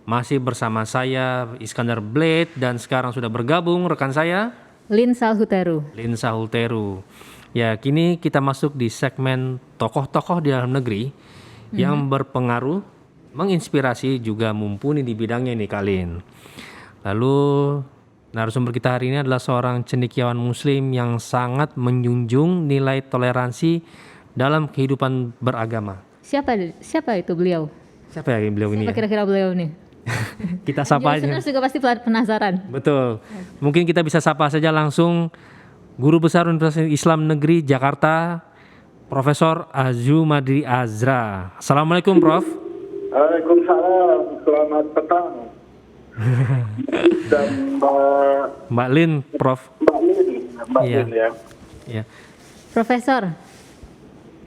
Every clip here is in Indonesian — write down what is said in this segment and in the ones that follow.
Masih bersama saya Iskandar Blade dan sekarang sudah bergabung rekan saya Lin Salhuteru. Linsa Hulteru. Ya, kini kita masuk di segmen tokoh-tokoh di dalam negeri yang berpengaruh, menginspirasi juga mumpuni di bidangnya nih Kalin. Lalu narasumber kita hari ini adalah seorang cendekiawan muslim yang sangat menjunjung nilai toleransi dalam kehidupan beragama. Siapa itu beliau? Siapa ya beliau ini Siapa ya? kira-kira beliau nih? Kita sapa aja. Listeners juga pasti penasaran. Betul. Mungkin kita bisa sapa saja langsung Guru Besar Universitas Islam Negeri Jakarta, Profesor Azumadi Azra. Assalamualaikum, Prof. Waalaikumsalam, selamat petang. Dan Mbak Lin, Prof. Mbak Lin, Iya. Lin ya. Ya. Profesor,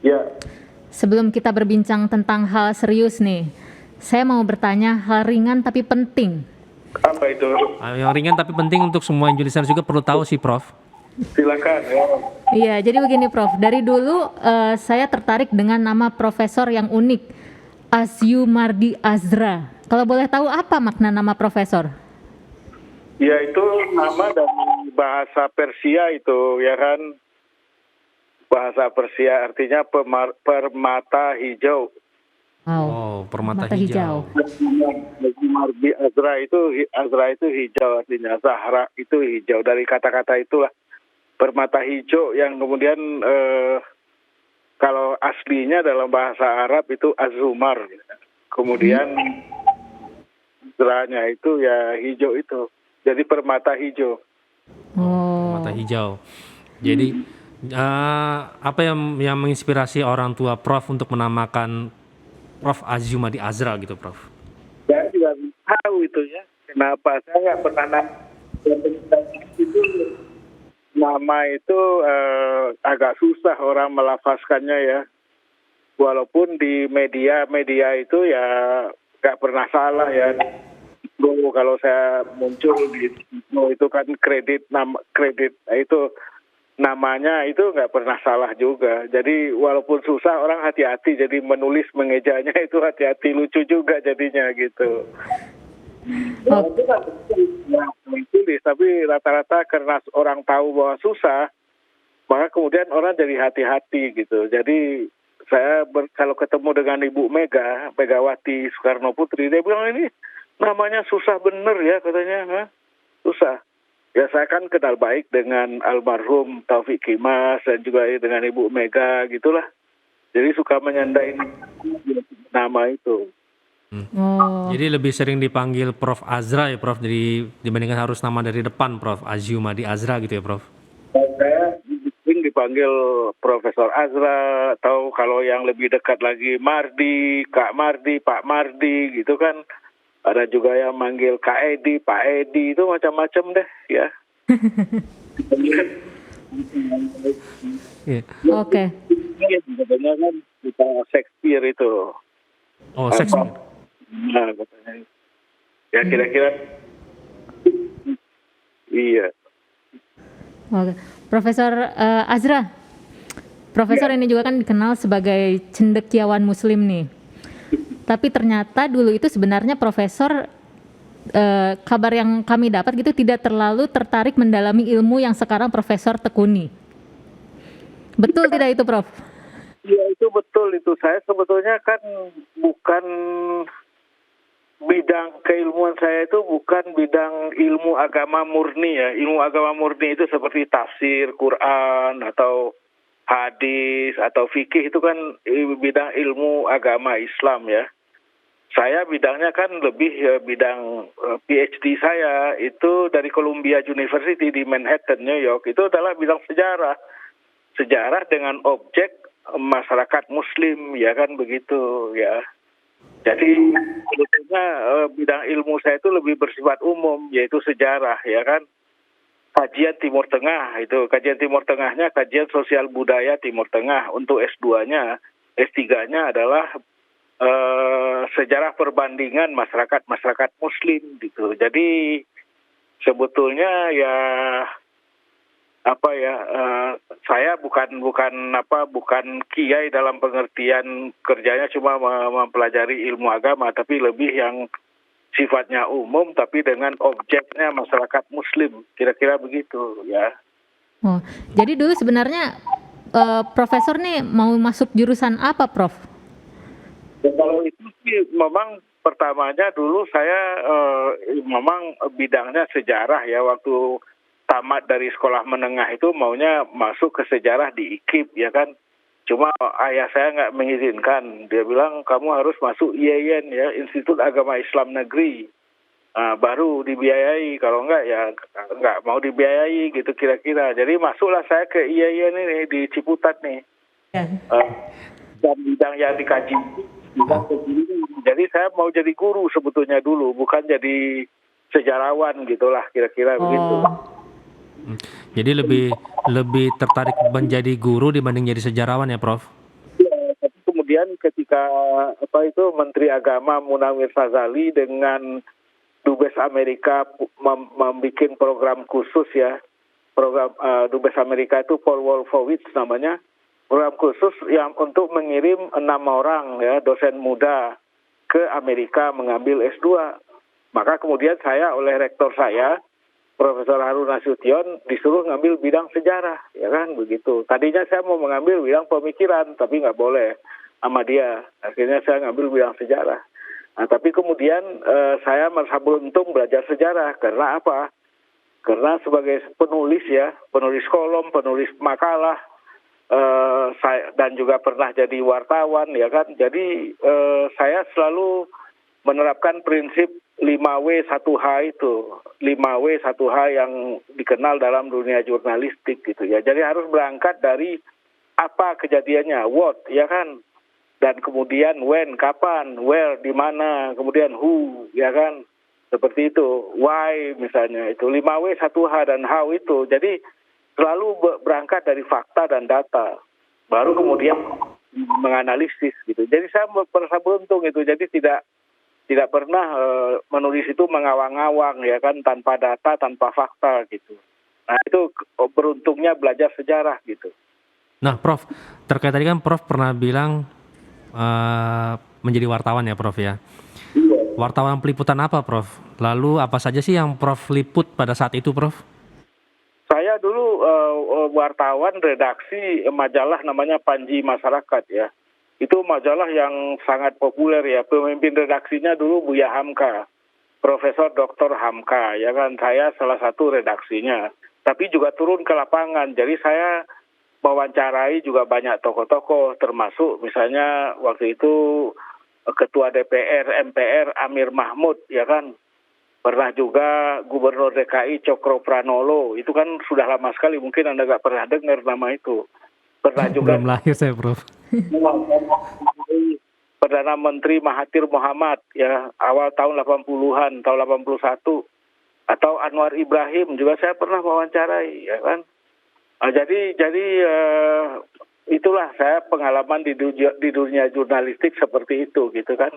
Ya, sebelum kita berbincang tentang hal serius nih, saya mau bertanya hal ringan tapi penting. apa itu? Yang ringan tapi penting untuk semua listeners juga perlu tahu sih, Prof. Silakan ya. Iya, jadi begini Prof, dari dulu saya tertarik dengan nama profesor yang unik, Azumadi Azra. Kalau boleh tahu apa makna nama profesor? Ya itu nama dari bahasa Persia itu ya kan. Bahasa Persia artinya permata hijau. Wow, Oh, permata mata hijau. Azumadi Azra itu hijau artinya. Zahra itu hijau, dari kata-kata itulah. Permata hijau yang kemudian kalau aslinya dalam bahasa Arab itu azumar. Kemudian Azranya itu ya hijau itu. Jadi permata hijau. Oh, Permata hijau. Jadi apa yang menginspirasi orang tua Prof untuk menamakan Prof Azumadi Azra gitu, Prof? Saya juga tahu itu ya. Kenapa saya nggak pernah itu nama itu agak susah orang melafazkannya ya. Walaupun di media itu ya nggak pernah salah ya. Kalau saya muncul di itu kan kredit itu namanya itu nggak pernah salah juga. Jadi walaupun susah orang hati-hati. Jadi menulis mengejanya itu hati-hati, lucu juga jadinya gitu. Itu kan tulis, tapi rata-rata karena orang tahu bahwa susah, maka kemudian orang jadi hati-hati gitu. Jadi saya kalau ketemu dengan Ibu Megawati Soekarno Putri, dia bilang ini namanya susah bener ya katanya, hah? Susah. Ya saya kan kenal baik dengan almarhum Taufik Kimas dan juga dengan Ibu Mega gitulah. Jadi suka menyandai nama itu. oh, Jadi lebih sering dipanggil Prof Azra ya, Prof, dibandingkan harus nama dari depan, Prof Azumadi Azra gitu ya, Prof. Saya sering dipanggil Profesor Azra, atau kalau yang lebih dekat lagi Mardi, Kak Mardi, Pak Mardi gitu kan. Ada juga yang manggil Kak Edi, Pak Edi, itu macam-macam deh ya. Iya. oke. Katanya kan kita Shakespeare itu. Oh, Shakespeare. Nah, katanya. Ya kira-kira iya. Oke, Profesor Azra, Profesor ini juga kan dikenal sebagai cendekiawan Muslim nih. Tapi ternyata dulu itu sebenarnya Profesor, kabar yang kami dapat gitu tidak terlalu tertarik mendalami ilmu yang sekarang Profesor tekuni. Betul tidak itu, Prof? Ya itu betul itu. Saya sebetulnya kan bukan bidang keilmuan saya itu bukan bidang ilmu agama murni ya. Ilmu agama murni itu seperti tafsir Quran atau hadis atau fikih itu kan bidang ilmu agama Islam ya. Saya bidangnya kan lebih bidang PhD saya itu dari Columbia University di Manhattan, New York. Itu adalah bidang sejarah. Sejarah dengan objek masyarakat Muslim ya kan begitu ya. Jadi sebetulnya bidang ilmu saya itu lebih bersifat umum, yaitu sejarah ya kan. Kajian Timur Tengah itu, kajian Timur Tengahnya kajian sosial budaya Timur Tengah. Untuk S2-nya, S3-nya adalah sejarah perbandingan masyarakat Muslim gitu. Jadi sebetulnya ya saya bukan kiai dalam pengertian kerjanya cuma mempelajari ilmu agama, tapi lebih yang sifatnya umum tapi dengan objeknya masyarakat Muslim, kira-kira begitu ya. Oh, jadi dulu sebenarnya Profesor nih mau masuk jurusan apa, Prof? Dan kalau itu sih memang pertamanya dulu saya memang bidangnya sejarah ya, waktu tamat dari sekolah menengah itu maunya masuk ke sejarah di IKIP ya kan. Cuma ayah saya nggak mengizinkan, dia bilang kamu harus masuk IAIN ya, Institut Agama Islam Negeri. Baru dibiayai, kalau enggak ya enggak mau dibiayai gitu kira-kira. Jadi masuklah saya ke IAIN ini di Ciputat nih. Ya. Dan bidang yang dikaji bidang keguru. Jadi saya mau jadi guru sebetulnya dulu, bukan jadi sejarawan gitulah kira-kira begitu. Jadi lebih tertarik menjadi guru dibanding jadi sejarawan ya, Prof? Tapi kemudian ketika Menteri Agama Munawir Fazali dengan Dubes Amerika membuat program khusus ya, program Dubes Amerika itu Paul Wolfowitz namanya, program khusus yang untuk mengirim 6 orang ya dosen muda ke Amerika mengambil S2. Maka kemudian saya oleh rektor saya, Profesor Harun Nasution, disuruh ngambil bidang sejarah, ya kan begitu. Tadinya saya mau mengambil bidang pemikiran, tapi nggak boleh sama dia. Akhirnya saya ngambil bidang sejarah. Nah, tapi kemudian saya merasa beruntung belajar sejarah. Karena apa? Karena sebagai penulis ya, penulis kolom, penulis makalah, dan juga pernah jadi wartawan ya kan. Jadi saya selalu menerapkan prinsip 5W1H itu. 5W1H yang dikenal dalam dunia jurnalistik gitu ya. Jadi harus berangkat dari apa kejadiannya, what ya kan. Dan kemudian when, kapan, where, di mana, kemudian who, ya kan, seperti itu, why misalnya, itu 5W1H dan how itu. Jadi selalu berangkat dari fakta dan data, baru kemudian menganalisis gitu. Jadi saya merasa beruntung itu, jadi tidak pernah menulis itu mengawang-awang ya kan, tanpa data, tanpa fakta gitu. Nah itu beruntungnya belajar sejarah gitu. Nah, Prof, terkait tadi kan Prof pernah bilang menjadi wartawan ya, Prof ya. Wartawan peliputan apa, Prof? Lalu apa saja sih yang Prof liput pada saat itu, Prof? Saya dulu wartawan redaksi majalah namanya Panji Masyarakat ya. Itu majalah yang sangat populer ya. Pemimpin redaksinya dulu Buya Hamka, Profesor Dr. Hamka ya kan. Saya salah satu redaksinya. Tapi juga turun ke lapangan. Jadi saya mewawancarai juga banyak tokoh-tokoh, termasuk misalnya waktu itu Ketua DPR, MPR Amir Mahmud, ya kan. Pernah juga Gubernur DKI Cokro Pranolo, itu kan sudah lama sekali, mungkin Anda nggak pernah dengar nama itu. Pernah juga Belum lahir saya, Prof. Perdana Menteri Mahathir Mohamad, ya awal tahun 80-an, tahun 81. Atau Anwar Ibrahim, juga saya pernah mewawancarai, ya kan. Jadi itulah saya pengalaman di dunia jurnalistik seperti itu gitu kan.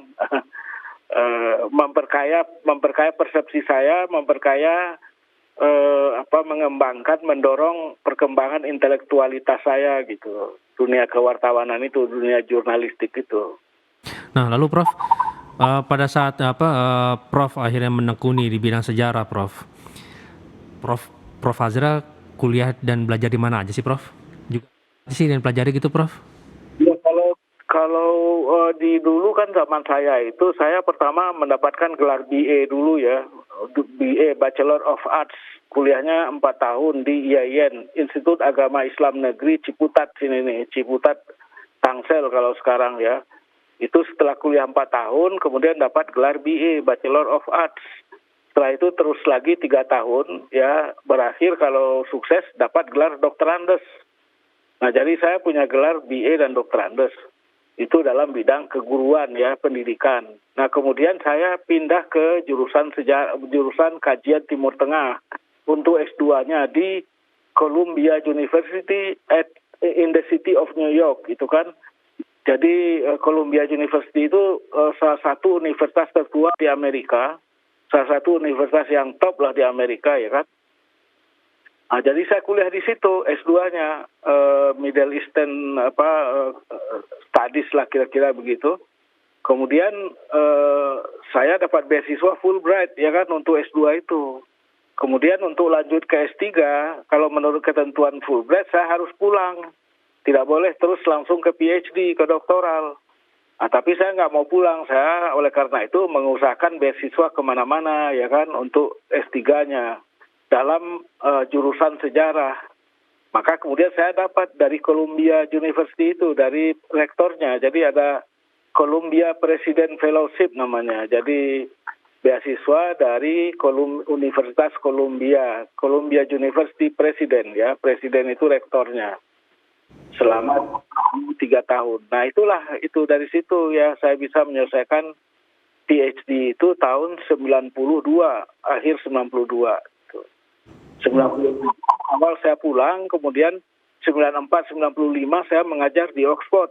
memperkaya persepsi saya, mengembangkan, mendorong perkembangan intelektualitas saya gitu. Dunia kewartawanan itu, dunia jurnalistik itu. Nah, lalu Prof, pada saat Prof akhirnya menekuni di bidang sejarah, Prof Azra kuliah dan belajar di mana aja sih, Prof? Juga sih dan pelajari gitu, Prof? Ya, kalau di dulu kan zaman saya itu, saya pertama mendapatkan gelar BA dulu ya, BA Bachelor of Arts, kuliahnya 4 tahun di IAIN, Institut Agama Islam Negeri Ciputat sini nih, Ciputat Tangsel kalau sekarang ya. Itu setelah kuliah 4 tahun, kemudian dapat gelar BA Bachelor of Arts. Setelah itu terus lagi 3 tahun, ya berakhir kalau sukses dapat gelar doktorandes. Nah jadi saya punya gelar BA dan doktorandes. Itu dalam bidang keguruan ya, pendidikan. Nah kemudian saya pindah ke jurusan kajian Timur Tengah untuk S2-nya di Columbia University in the City of New York, itu kan. Jadi Columbia University itu salah satu universitas tertua di Amerika. Salah satu universitas yang top lah di Amerika ya kan. Nah, jadi saya kuliah di situ S2-nya Middle Eastern Studies lah kira-kira begitu. Kemudian saya dapat beasiswa Fulbright ya kan untuk S2 itu. Kemudian untuk lanjut ke S3, kalau menurut ketentuan Fulbright saya harus pulang. Tidak boleh terus langsung ke PhD, ke doktoral. Tapi saya nggak mau pulang. Saya oleh karena itu mengusahakan beasiswa kemana-mana ya kan untuk S3-nya dalam jurusan sejarah. Maka kemudian saya dapat dari Columbia University itu, dari rektornya. Jadi ada Columbia President Fellowship namanya. Jadi beasiswa dari Universitas Columbia University President ya. Presiden itu rektornya. Selama 3 tahun. Nah itulah itu dari situ ya saya bisa menyelesaikan PhD itu tahun 92, akhir 92. 92 awal saya pulang, kemudian 94-95 saya mengajar di Oxford.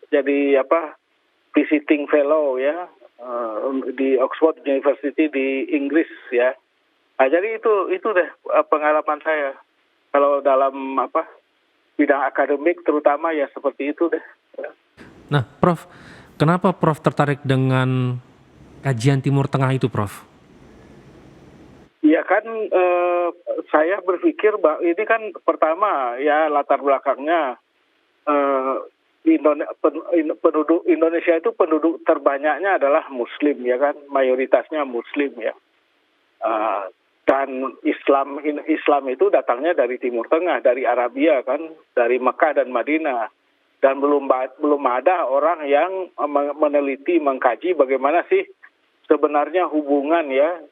Jadi visiting fellow ya di Oxford University di Inggris ya. Nah, jadi itu deh pengalaman saya. Kalau dalam bidang akademik terutama ya seperti itu deh. Nah, Prof, kenapa Prof tertarik dengan kajian Timur Tengah itu, Prof? Ya kan saya berpikir bahwa ini kan pertama ya latar belakangnya penduduk Indonesia itu penduduk terbanyaknya adalah Muslim ya kan, mayoritasnya Muslim ya. Dan Islam itu datangnya dari Timur Tengah, dari Arabia kan, dari Mekah dan Madinah. Dan belum ada orang yang meneliti, mengkaji bagaimana sih sebenarnya hubungan ya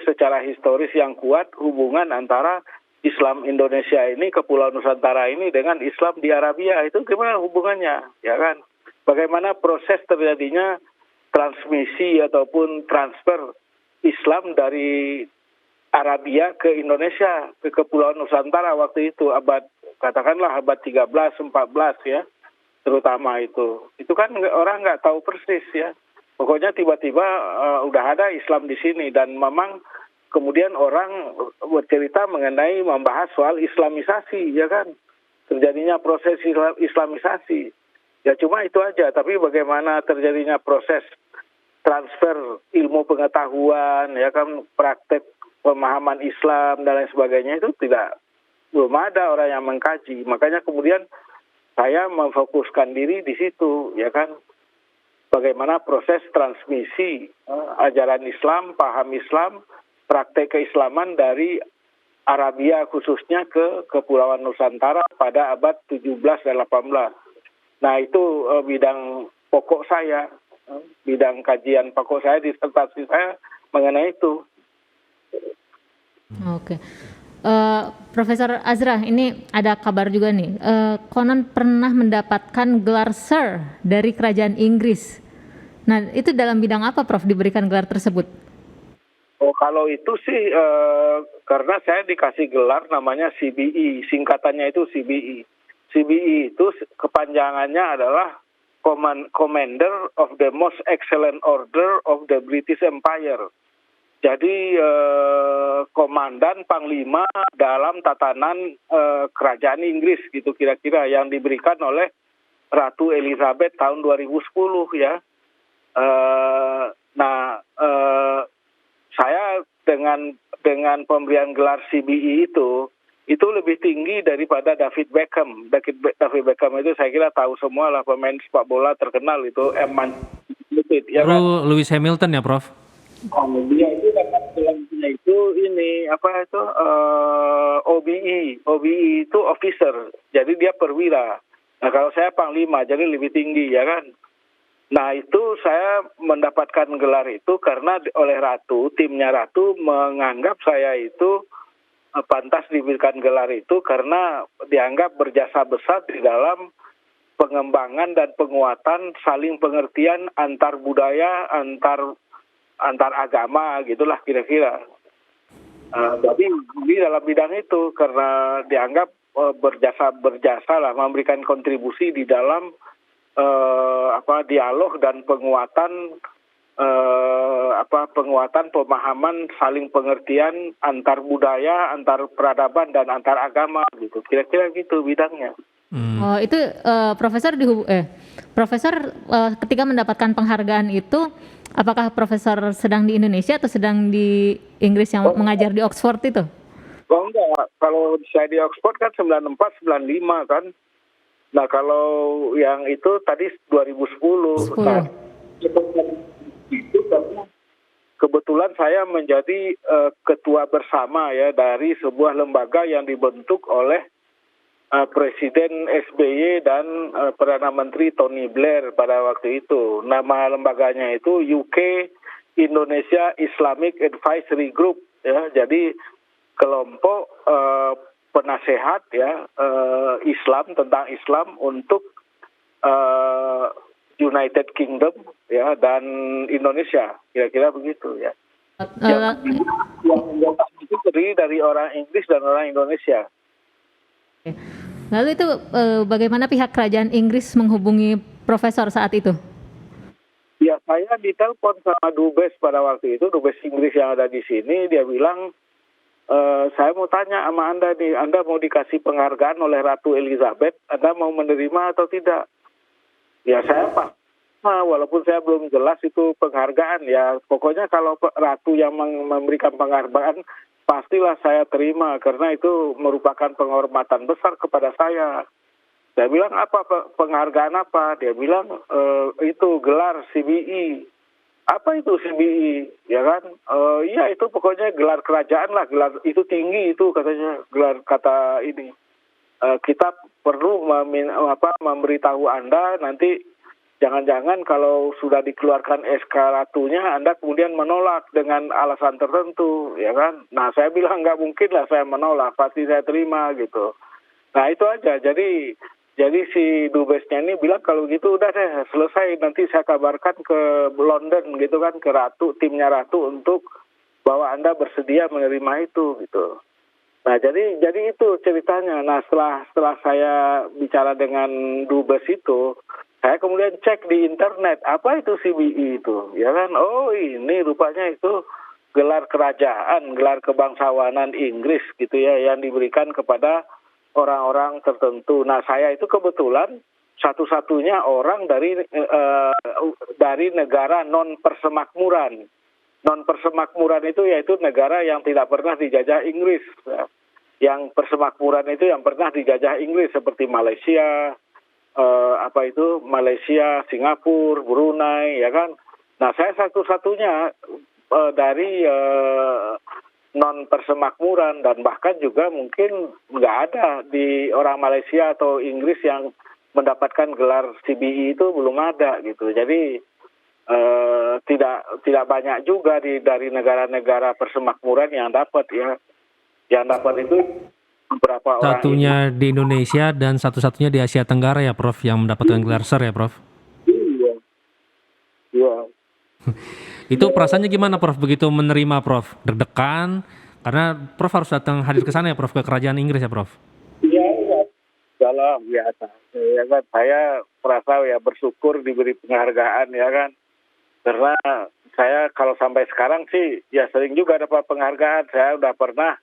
secara historis yang kuat hubungan antara Islam Indonesia ini, Kepulauan Nusantara ini dengan Islam di Arabia. Itu gimana hubungannya, ya kan? Bagaimana proses terjadinya transmisi ataupun transfer Islam dari Arabia ke Indonesia, ke Kepulauan Nusantara waktu itu, katakanlah abad 13, 14 ya, terutama itu. Itu kan orang nggak tahu persis ya. Pokoknya tiba-tiba udah ada Islam di sini dan memang kemudian orang bercerita mengenai membahas soal Islamisasi, ya kan? Terjadinya proses Islamisasi. Ya cuma itu aja, tapi bagaimana terjadinya proses transfer ilmu pengetahuan, ya kan, praktek pemahaman Islam dan lain sebagainya itu belum ada orang yang mengkaji. Makanya kemudian saya memfokuskan diri di situ, ya kan? Bagaimana proses transmisi ajaran Islam, paham Islam, praktek keislaman dari Arabia khususnya ke Kepulauan Nusantara pada abad 17 dan 18. Nah itu bidang pokok saya, bidang kajian pokok saya, disertasi saya mengenai itu. Oke. Profesor Azra, ini ada kabar juga nih. Konon pernah mendapatkan gelar Sir dari Kerajaan Inggris. Nah, itu dalam bidang apa, Prof, diberikan gelar tersebut? Oh, kalau itu sih karena saya dikasih gelar namanya CBE, singkatannya itu CBE. CBE itu kepanjangannya adalah Commander of the Most Excellent Order of the British Empire. Jadi komandan panglima dalam tatanan kerajaan Inggris gitu kira-kira yang diberikan oleh Ratu Elizabeth tahun 2010 ya. Saya dengan pemberian gelar CBE itu lebih tinggi daripada David Beckham. David Beckham itu saya kira tahu semua lah, pemain sepak bola terkenal itu, United ya kan? Lewis Hamilton ya, Prof? Dia itu dapat gelarnya itu OBE itu officer, jadi dia perwira. Nah kalau saya panglima, jadi lebih tinggi ya kan. Nah itu saya mendapatkan gelar itu karena oleh Ratu, timnya Ratu menganggap saya itu pantas diberikan gelar itu karena dianggap berjasa besar di dalam pengembangan dan penguatan saling pengertian antar budaya, antar agama gitulah kira-kira. Jadi di dalam bidang itu karena dianggap berjasa lah, memberikan kontribusi di dalam dialog dan penguatan pemahaman saling pengertian antar budaya, antar peradaban dan antar agama gitu. Kira-kira gitu bidangnya. Oh, itu Profesor Profesor ketika mendapatkan penghargaan itu, apakah Profesor sedang di Indonesia atau sedang di Inggris yang mengajar di Oxford itu? Oh enggak, kalau saya di Oxford kan 94, 95 kan. Nah kalau yang itu tadi 2010. 10. Nah, itu karena kebetulan saya menjadi ketua bersama ya dari sebuah lembaga yang dibentuk oleh Presiden SBY dan Perdana Menteri Tony Blair pada waktu itu. Nama lembaganya itu UK Indonesia Islamic Advisory Group ya. Jadi kelompok penasehat ya Islam tentang Islam untuk United Kingdom ya dan Indonesia, kira-kira begitu ya. Yang itu terdiri dari orang Inggris dan orang Indonesia. Lalu itu bagaimana pihak kerajaan Inggris menghubungi Profesor saat itu? Ya saya ditelepon sama Dubes pada waktu itu, Dubes Inggris yang ada di sini, dia bilang, saya mau tanya sama Anda nih, Anda mau dikasih penghargaan oleh Ratu Elizabeth, Anda mau menerima atau tidak? Ya saya Pak, walaupun saya belum jelas itu penghargaan ya, pokoknya kalau Ratu yang memberikan penghargaan, pastilah saya terima karena itu merupakan penghormatan besar kepada saya. Saya bilang apa penghargaan apa? Dia bilang itu gelar CBE. Apa itu CBE? Ya kan? Iya itu pokoknya gelar kerajaan lah, gelar itu tinggi itu katanya, gelar kata ini. Kita perlu memberitahu Anda nanti. Jangan-jangan kalau sudah dikeluarkan SK Ratunya, Anda kemudian menolak dengan alasan tertentu, ya kan? Nah, saya bilang nggak mungkin lah saya menolak, pasti saya terima gitu. Nah, itu aja. Jadi si Dubesnya ini bilang kalau gitu udah deh selesai, nanti saya kabarkan ke London gitu kan, ke Ratu, timnya Ratu untuk bahwa Anda bersedia menerima itu gitu. Nah, jadi itu ceritanya. Nah, setelah saya bicara dengan Dubes itu, saya kemudian cek di internet, apa itu CBE itu, ya kan? Oh ini rupanya itu gelar kerajaan, gelar kebangsawanan Inggris gitu ya, yang diberikan kepada orang-orang tertentu. Nah saya itu kebetulan satu-satunya orang dari negara non persemakmuran. Non persemakmuran itu yaitu negara yang tidak pernah dijajah Inggris. Yang persemakmuran itu yang pernah dijajah Inggris seperti Malaysia. Malaysia, Singapura, Brunei, ya kan. Nah, saya satu-satunya dari non persemakmuran dan bahkan juga mungkin nggak ada di orang Malaysia atau Inggris yang mendapatkan gelar CBE itu belum ada gitu. Jadi tidak banyak juga dari negara-negara persemakmuran yang dapat ya. Yang dapat itu beberapa orang. Satunya di Indonesia dan satu-satunya di Asia Tenggara ya Prof yang mendapatkan gelar Sir ya Prof. Iya. Itu perasaannya gimana Prof begitu menerima Prof? Deg-degan karena Prof harus datang hadir ke sana ya Prof, ke kerajaan Inggris ya Prof. Iya. Dalam biasa. Ya kan saya merasa ya bersyukur diberi penghargaan ya kan. Karena saya kalau sampai sekarang sih ya sering juga dapat penghargaan. Saya udah pernah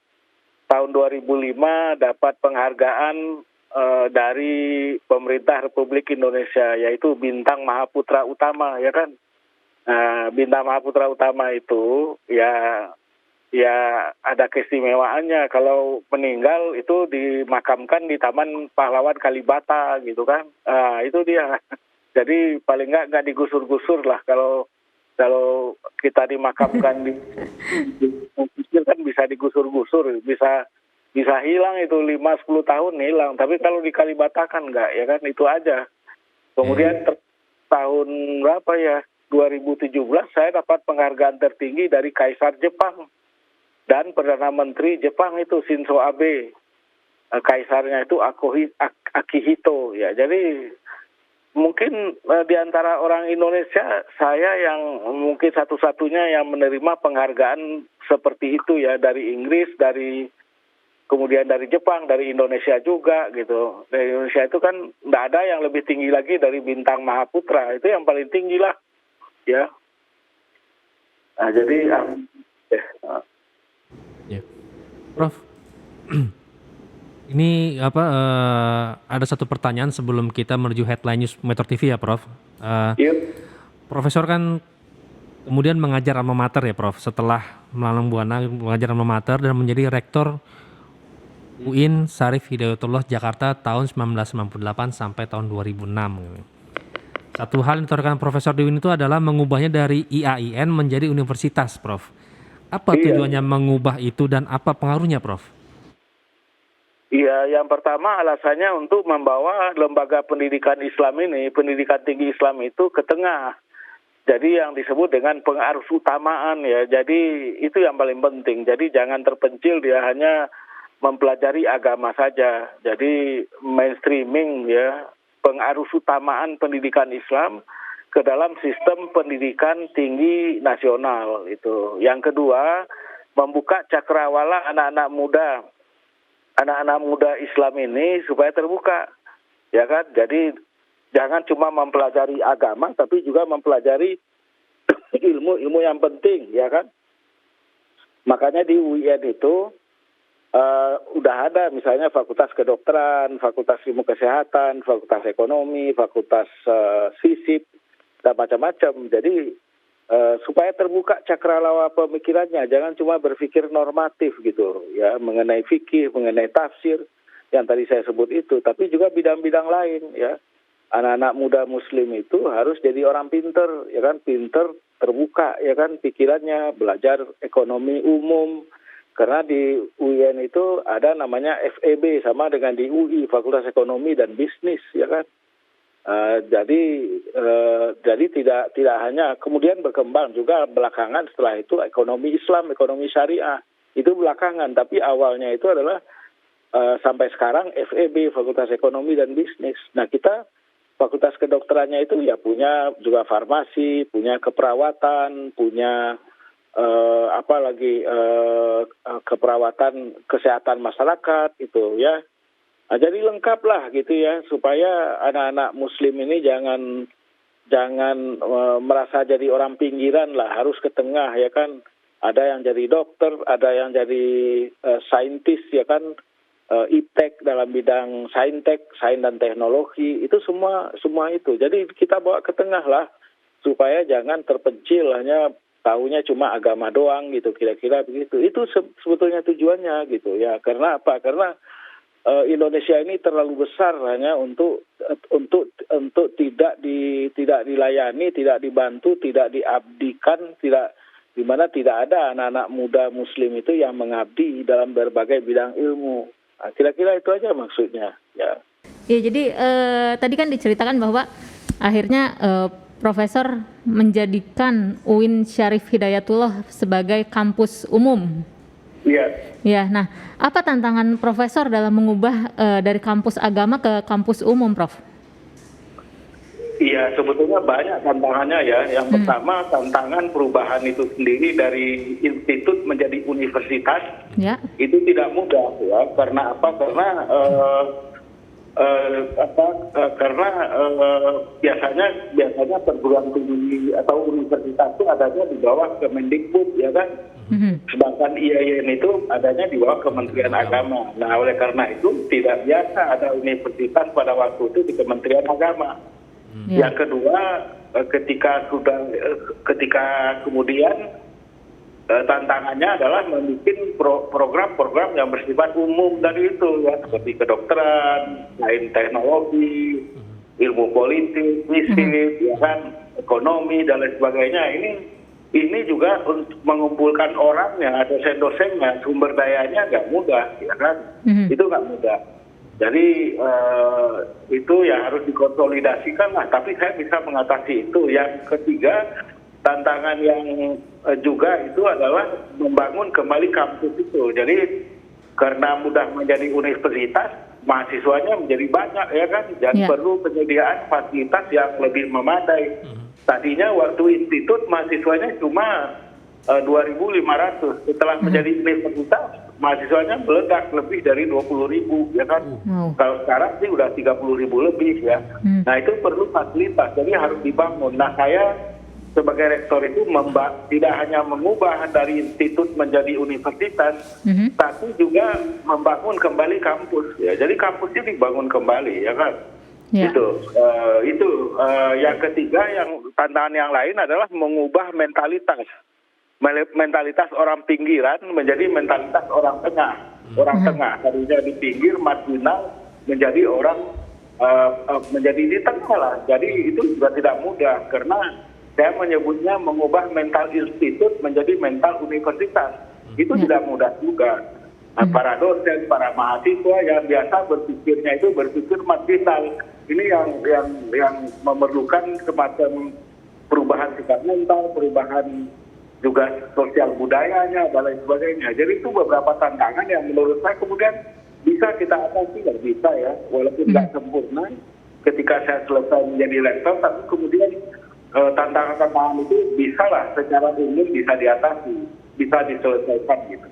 tahun 2005 dapat penghargaan dari pemerintah Republik Indonesia yaitu Bintang Mahaputra Utama ya kan. Bintang Mahaputra Utama itu ya ada keistimewaannya kalau meninggal itu dimakamkan di Taman Pahlawan Kalibata gitu kan. Itu dia. Jadi paling nggak digusur-gusur lah kalau kita dimakamkan di kan bisa digusur-gusur, bisa hilang itu 5-10 tahun hilang. Tapi kalau di Kalibata kan enggak, ya kan itu aja. Kemudian tahun berapa ya? 2017 saya dapat penghargaan tertinggi dari Kaisar Jepang dan Perdana Menteri Jepang itu Shinzo Abe. Kaisarnya itu Akihito ya. Jadi mungkin di antara orang Indonesia saya yang mungkin satu-satunya yang menerima penghargaan seperti itu ya, dari Inggris, kemudian dari Jepang, dari Indonesia juga gitu. Dari Indonesia itu kan tidak ada yang lebih tinggi lagi dari Bintang Mahaputra, itu yang paling tinggi lah ya. Nah jadi Ya. Prof, Ini ada satu pertanyaan sebelum kita menuju headline news Metro TV ya, Prof. Iya. Profesor kan kemudian mengajar alma mater ya, Prof. Setelah melalang buana mengajar alma mater dan menjadi rektor UIN Syarif Hidayatullah Jakarta tahun 1998 sampai tahun 2006. Satu hal yang ditorkan Profesor di UIN itu adalah mengubahnya dari IAIN menjadi universitas, Prof. Apa Iya. tujuannya mengubah itu dan apa pengaruhnya, Prof? Iya, yang pertama alasannya untuk membawa lembaga pendidikan Islam ini, pendidikan tinggi Islam itu ke tengah. Jadi yang disebut dengan pengarus utamaan ya. Jadi itu yang paling penting. Jadi jangan terpencil dia hanya mempelajari agama saja. Jadi mainstreaming ya, pengarus utamaan pendidikan Islam ke dalam sistem pendidikan tinggi nasional itu. Yang kedua, membuka cakrawala anak-anak muda Islam ini supaya terbuka, ya kan? Jadi jangan cuma mempelajari agama, tapi juga mempelajari ilmu yang penting, ya kan? Makanya di UIN itu udah ada misalnya fakultas kedokteran, fakultas ilmu kesehatan, fakultas ekonomi, fakultas FISIP, dan macam-macam. Jadi supaya terbuka cakrawala pemikirannya, jangan cuma berpikir normatif gitu ya, mengenai fikih, mengenai tafsir yang tadi saya sebut itu, tapi juga bidang-bidang lain ya. Anak-anak muda muslim itu harus jadi orang pinter ya kan, pinter, terbuka ya kan pikirannya, belajar ekonomi umum, karena di UIN itu ada namanya FEB sama dengan di UI, Fakultas Ekonomi dan Bisnis ya kan. Jadi tidak hanya kemudian berkembang juga belakangan setelah itu ekonomi Islam, ekonomi syariah itu belakangan, tapi awalnya itu adalah sampai sekarang FEB, Fakultas Ekonomi dan Bisnis. Nah kita fakultas kedokterannya itu ya punya juga farmasi, punya keperawatan, punya keperawatan kesehatan masyarakat itu ya. Nah, jadi lengkap lah gitu ya, supaya anak-anak muslim ini jangan merasa jadi orang pinggiran lah, harus ke tengah ya kan. Ada yang jadi dokter, ada yang jadi saintis ya kan, iptek dalam bidang saintek, sains dan teknologi, itu semua itu. Jadi kita bawa ke tengah lah, supaya jangan terpencil hanya tahunya cuma agama doang gitu, kira-kira begitu. Itu sebetulnya tujuannya gitu ya. Karena apa? Karena Indonesia ini terlalu besar hanya untuk tidak dilayani, tidak dibantu, tidak diabdikan, di mana tidak ada anak-anak muda muslim itu yang mengabdi dalam berbagai bidang ilmu. Nah, kira-kira itu aja maksudnya ya. Ya, jadi tadi kan diceritakan bahwa akhirnya Profesor menjadikan UIN Syarif Hidayatullah sebagai kampus umum. Iya. Ya, nah apa tantangan Profesor dalam mengubah dari kampus agama ke kampus umum, Prof? Iya, sebetulnya banyak tantangannya ya. Yang pertama, tantangan perubahan itu sendiri dari institut menjadi universitas, Ya. itu tidak mudah ya. Karena apa? Karena biasanya perguruan tinggi atau universitas itu adanya di bawah Kemendikbud ya kan. Sedangkan IAIN itu adanya di bawah Kementerian Agama. Nah, oleh karena itu tidak biasa ada universitas pada waktu itu di Kementerian Agama. Yang kedua, ketika kemudian tantangannya adalah membuat program-program yang bersifat umum dari itu ya, seperti kedokteran, sains teknologi, ilmu politik, fisik, ya kan, ekonomi dan lain sebagainya. Ini juga untuk mengumpulkan orangnya, dosen-dosennya, sumber dayanya nggak mudah, ya kan? Itu nggak mudah. Jadi itu ya harus dikonsolidasikan lah. Tapi saya bisa mengatasi itu. Yang ketiga, tantangan yang juga itu adalah membangun kembali kampus itu. Jadi karena mudah menjadi universitas, mahasiswanya menjadi banyak ya kan, dan perlu penyediaan fasilitas yang lebih memadai. Tadinya waktu institut mahasiswanya cuma 2.500, setelah menjadi universitas mahasiswanya meledak lebih dari 20.000 ya kan. Kalau sekarang sih udah 30.000 lebih ya. Nah itu perlu fasilitas, jadi harus dibangun. Nah saya sebagai rektor itu tidak hanya mengubah dari institut menjadi universitas, tapi juga membangun kembali kampus. Ya, jadi kampusnya dibangun kembali, ya kan? Ya. Itu yang ketiga, yang tantangan yang lain adalah mengubah mentalitas orang pinggiran menjadi mentalitas orang tengah. Orang tengah tadinya di pinggir marginal menjadi orang menjadi di tengah lah. Jadi itu juga tidak mudah karena saya menyebutnya mengubah mental institut menjadi mental universitas. Itu tidak mudah juga. Para dosen, para mahasiswa yang biasa berpikirnya itu berpikir marginal. Ini yang memerlukan semacam perubahan sikap mental, perubahan juga sosial budayanya dan lain sebagainya. Jadi itu beberapa tantangan yang menurut saya kemudian bisa kita atasi, nggak bisa ya, walaupun nggak sempurna. Ketika saya selesai menjadi rektor, tapi kemudian tantangan-tantangan itu bisa lah secara umum bisa diatasi, bisa diselesaikan gitu.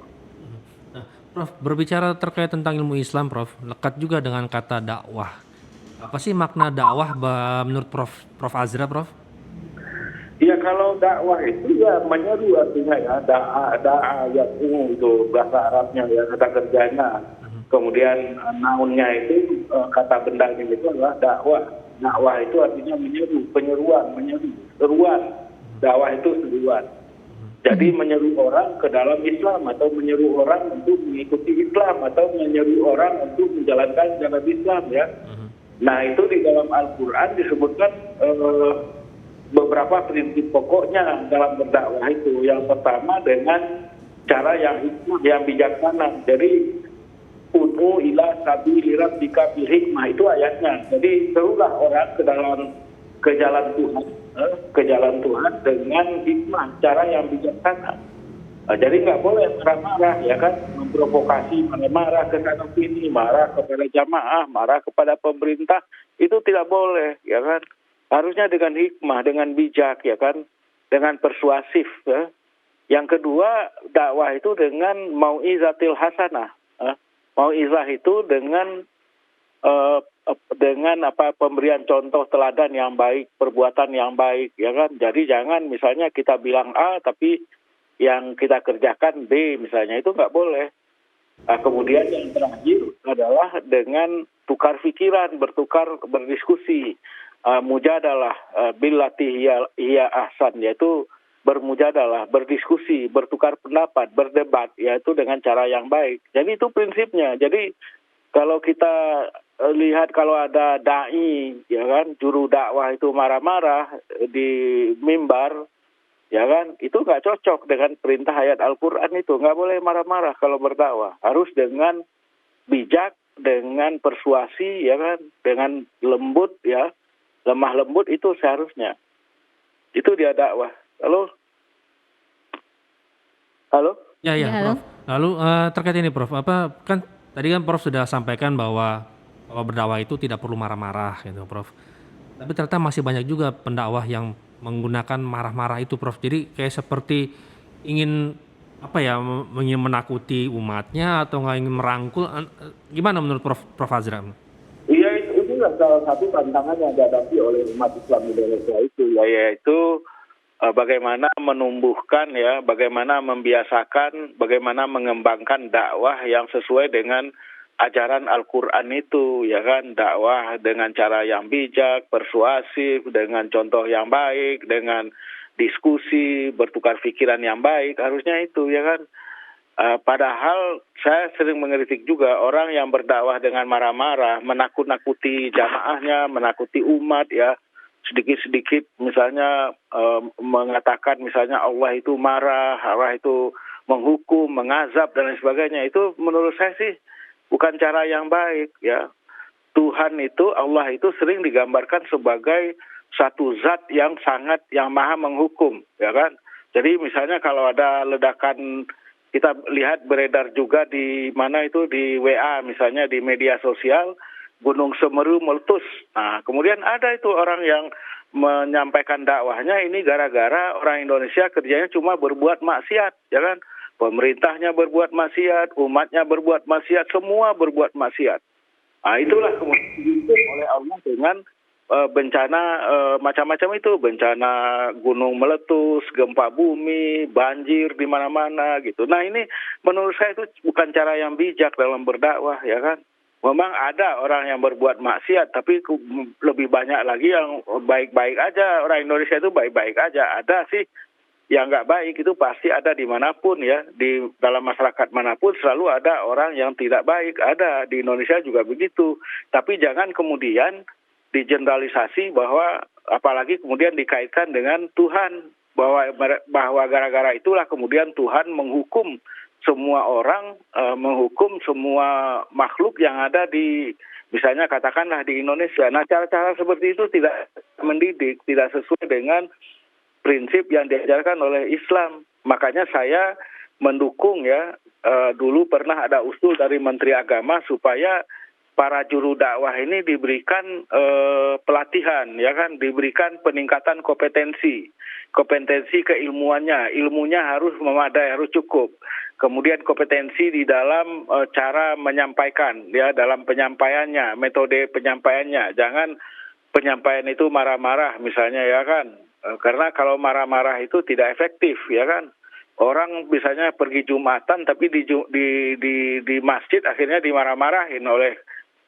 Nah, Prof, berbicara terkait tentang ilmu Islam, Prof, lekat juga dengan kata dakwah. Apa sih makna dakwah menurut Prof Azra, Prof? Ya kalau dakwah itu ya menyeru artinya ya, da'a yad'u itu bahasa Arabnya ya, kata kerjanya. Kemudian naunnya itu kata bendanya itu adalah dakwah. Dakwah itu artinya menyeru, penyeruan, seruan. Dakwah itu seruan. Jadi menyeru orang ke dalam Islam atau menyeru orang untuk mengikuti Islam atau menyeru orang untuk menjalankan jalan Islam ya. Nah itu di dalam Al-Quran disebutkan beberapa prinsip pokoknya dalam berdakwah itu. Yang pertama dengan cara yang hikmah, yang bijaksana. Jadi ud'u ila sabili rabbika bil hikmah, itu ayatnya. Jadi serulah orang ke jalan Tuhan dengan hikmah, cara yang bijaksana. Jadi nggak boleh marah-marah ya kan, memprovokasi, marah ke sana sini, marah kepada jamaah, marah kepada pemerintah, itu tidak boleh ya kan. Harusnya dengan hikmah, dengan bijak ya kan, dengan persuasif ya. Yang kedua, dakwah itu dengan mau'izatil hasanah. Mau'izah itu dengan pemberian contoh teladan yang baik, perbuatan yang baik ya kan. Jadi jangan misalnya kita bilang A tapi yang kita kerjakan B misalnya, itu nggak boleh. Kemudian yang terakhir adalah dengan tukar pikiran, berdiskusi. Mujadalah billati hiya ahsan, yaitu bermujadalah, berdiskusi, bertukar pendapat, berdebat, yaitu dengan cara yang baik. Jadi itu prinsipnya. Jadi kalau kita lihat kalau ada dai, ya kan, juru dakwah itu marah-marah di mimbar, ya kan, itu nggak cocok dengan perintah ayat Al-Quran itu. Nggak boleh marah-marah kalau berdakwah. Harus dengan bijak, dengan persuasi, ya kan, dengan lembut, ya, lemah lembut itu seharusnya. Itu dia dakwah. Halo? Ya, halo. Prof. Lalu terkait ini, Prof, kan tadi kan Prof sudah sampaikan bahwa berdakwah itu tidak perlu marah-marah gitu, Prof. Tapi ternyata masih banyak juga pendakwah yang menggunakan marah-marah itu, Prof. Jadi kayak seperti ingin ingin menakuti umatnya atau nggak ingin merangkul. Gimana menurut Prof Azra? Iya, itu salah satu tantangan yang dihadapi oleh umat Islam di Indonesia itu, yaitu bagaimana menumbuhkan ya, bagaimana membiasakan, bagaimana mengembangkan dakwah yang sesuai dengan ajaran Al-Quran itu, ya kan, dakwah dengan cara yang bijak, persuasif, dengan contoh yang baik, dengan diskusi, bertukar pikiran yang baik, harusnya itu, ya kan. Padahal saya sering mengkritik juga orang yang berdakwah dengan marah-marah, menakut-nakuti jamaahnya, menakuti umat, ya, sedikit-sedikit misalnya mengatakan misalnya Allah itu marah, Allah itu menghukum, mengazab dan lain sebagainya. Itu menurut saya sih bukan cara yang baik ya. Tuhan itu, Allah itu sering digambarkan sebagai satu zat yang maha menghukum, ya kan. Jadi misalnya kalau ada ledakan, kita lihat beredar juga di mana itu di WA misalnya, di media sosial, Gunung Semeru meletus. Nah, kemudian ada itu orang yang menyampaikan dakwahnya ini gara-gara orang Indonesia kerjanya cuma berbuat maksiat, ya kan? Pemerintahnya berbuat maksiat, umatnya berbuat maksiat, semua berbuat maksiat. Nah, itulah kemudian dihukum oleh Allah dengan bencana macam-macam itu, bencana gunung meletus, gempa bumi, banjir di mana-mana gitu. Nah ini menurut saya itu bukan cara yang bijak dalam berdakwah ya kan. Memang ada orang yang berbuat maksiat, tapi lebih banyak lagi yang baik-baik aja. Orang Indonesia itu baik-baik aja. Ada sih yang nggak baik, itu pasti ada dimanapun ya. Di dalam masyarakat manapun selalu ada orang yang tidak baik. Ada, di Indonesia juga begitu. Tapi jangan kemudian digeneralisasi bahwa, apalagi kemudian dikaitkan dengan Tuhan. Bahwa gara-gara itulah kemudian Tuhan menghukum semua orang, menghukum semua makhluk yang ada di, misalnya katakanlah di Indonesia. Nah cara-cara seperti itu tidak mendidik, tidak sesuai dengan prinsip yang diajarkan oleh Islam. Makanya saya mendukung ya, dulu pernah ada usul dari Menteri Agama supaya para juru dakwah ini diberikan pelatihan, ya kan, diberikan peningkatan kompetensi keilmuannya, ilmunya harus memadai, harus cukup. Kemudian kompetensi di dalam cara menyampaikan, ya, dalam penyampaiannya, metode penyampaiannya. Jangan penyampaian itu marah-marah, misalnya, ya kan. Karena kalau marah-marah itu tidak efektif, ya kan. Orang misalnya pergi Jumatan, tapi di masjid akhirnya dimarah-marahin oleh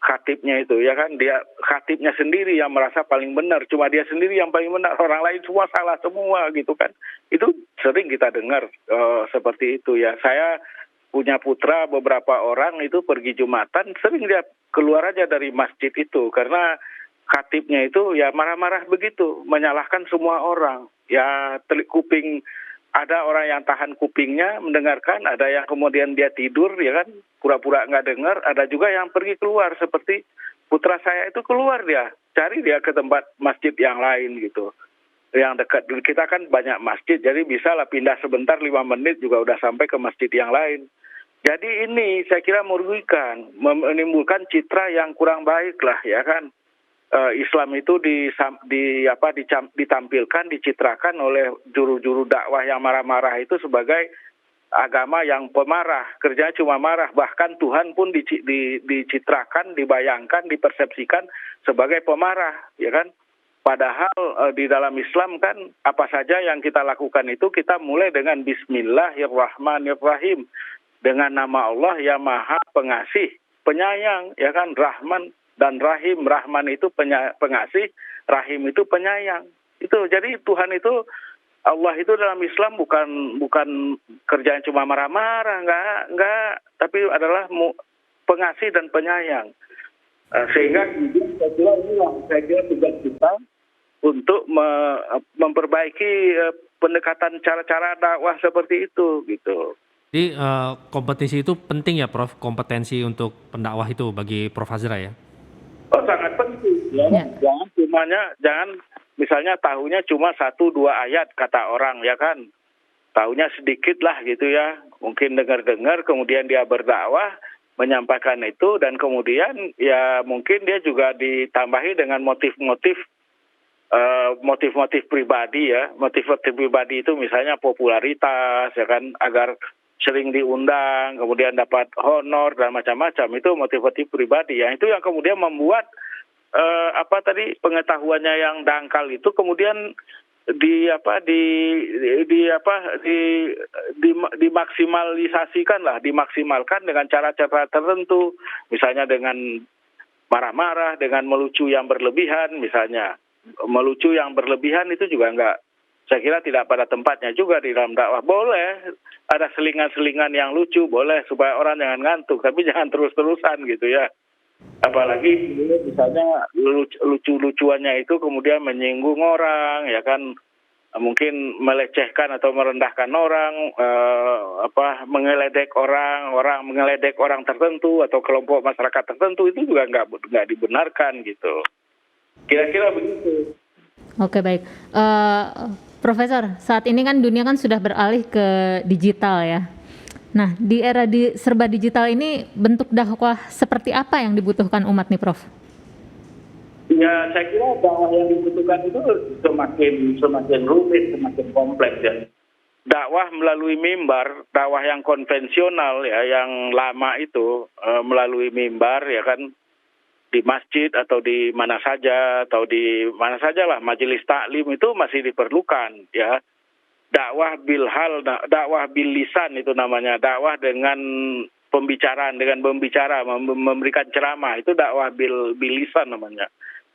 khatibnya itu, ya kan. Dia khatibnya sendiri yang merasa paling benar, cuma dia sendiri yang paling benar, orang lain semua salah semua gitu kan. Itu sering kita dengar seperti itu ya. Saya punya putra beberapa orang itu pergi Jumatan, sering dia keluar aja dari masjid itu karena khatibnya itu ya marah-marah begitu, menyalahkan semua orang. Ya kuping, ada orang yang tahan kupingnya mendengarkan, ada yang kemudian dia tidur, ya kan, pura-pura nggak dengar, ada juga yang pergi keluar, seperti putra saya itu keluar dia, cari dia ke tempat masjid yang lain gitu, yang dekat. Kita kan banyak masjid, jadi bisa lah pindah sebentar 5 menit juga udah sampai ke masjid yang lain. Jadi ini saya kira merugikan, menimbulkan citra yang kurang baik lah, ya kan. Islam itu ditampilkan, dicitrakan oleh juru-juru dakwah yang marah-marah itu sebagai agama yang pemarah, kerjanya cuma marah. Bahkan Tuhan pun dicitrakan, dibayangkan, dipersepsikan sebagai pemarah, ya kan. Padahal di dalam Islam kan apa saja yang kita lakukan itu kita mulai dengan Bismillahirrahmanirrahim, dengan nama Allah yang Maha Pengasih, Penyayang, ya kan, Rahman dan Rahim. Rahman itu pengasih, Rahim itu penyayang. Itu jadi Tuhan itu, Allah itu dalam Islam bukan kerjaan cuma marah-marah, enggak, tapi adalah pengasih dan penyayang. Sehingga saya kira tugas kita untuk memperbaiki pendekatan cara-cara dakwah seperti itu gitu. Jadi kompetensi itu penting ya Prof, kompetensi untuk pendakwah itu bagi Prof Azra ya? Oh sangat penting ya. Jangan misalnya tahunya cuma 1-2 ayat kata orang, ya kan. Tahunya sedikit lah gitu ya. Mungkin dengar-dengar kemudian dia berdakwah menyampaikan itu, dan kemudian ya mungkin dia juga ditambahi dengan motif-motif pribadi ya. Motif-motif pribadi itu misalnya popularitas, ya kan, agar sering diundang, kemudian dapat honor dan macam-macam. Itu motif-motif pribadi ya. Itu yang kemudian membuat pengetahuannya yang dangkal itu kemudian dimaksimalkan dengan cara-cara tertentu, misalnya dengan marah-marah, dengan melucu yang berlebihan misalnya. Melucu yang berlebihan itu juga enggak, saya kira tidak pada tempatnya juga di dalam dakwah. Boleh ada selingan-selingan yang lucu, boleh, supaya orang jangan ngantuk, tapi jangan terus-terusan gitu ya. Apalagi misalnya lucu-lucuannya itu kemudian menyinggung orang, ya kan, mungkin melecehkan atau merendahkan orang, mengeledek orang tertentu atau kelompok masyarakat tertentu, itu juga nggak dibenarkan gitu. Kira-kira begitu. Oke, baik. Profesor, saat ini kan dunia kan sudah beralih ke digital ya. Nah, di era serba digital ini bentuk dakwah seperti apa yang dibutuhkan umat nih, Prof? Ya, saya kira dakwah yang dibutuhkan itu semakin rumit, semakin kompleks ya. Dakwah melalui mimbar, dakwah yang konvensional ya, yang lama itu melalui mimbar, ya kan, di masjid atau di mana saja lah majelis taklim itu masih diperlukan ya. Dakwah bil hal, dakwah bil lisan itu namanya, dakwah dengan pembicaraan, dengan memberikan ceramah, itu dakwah bil lisan namanya.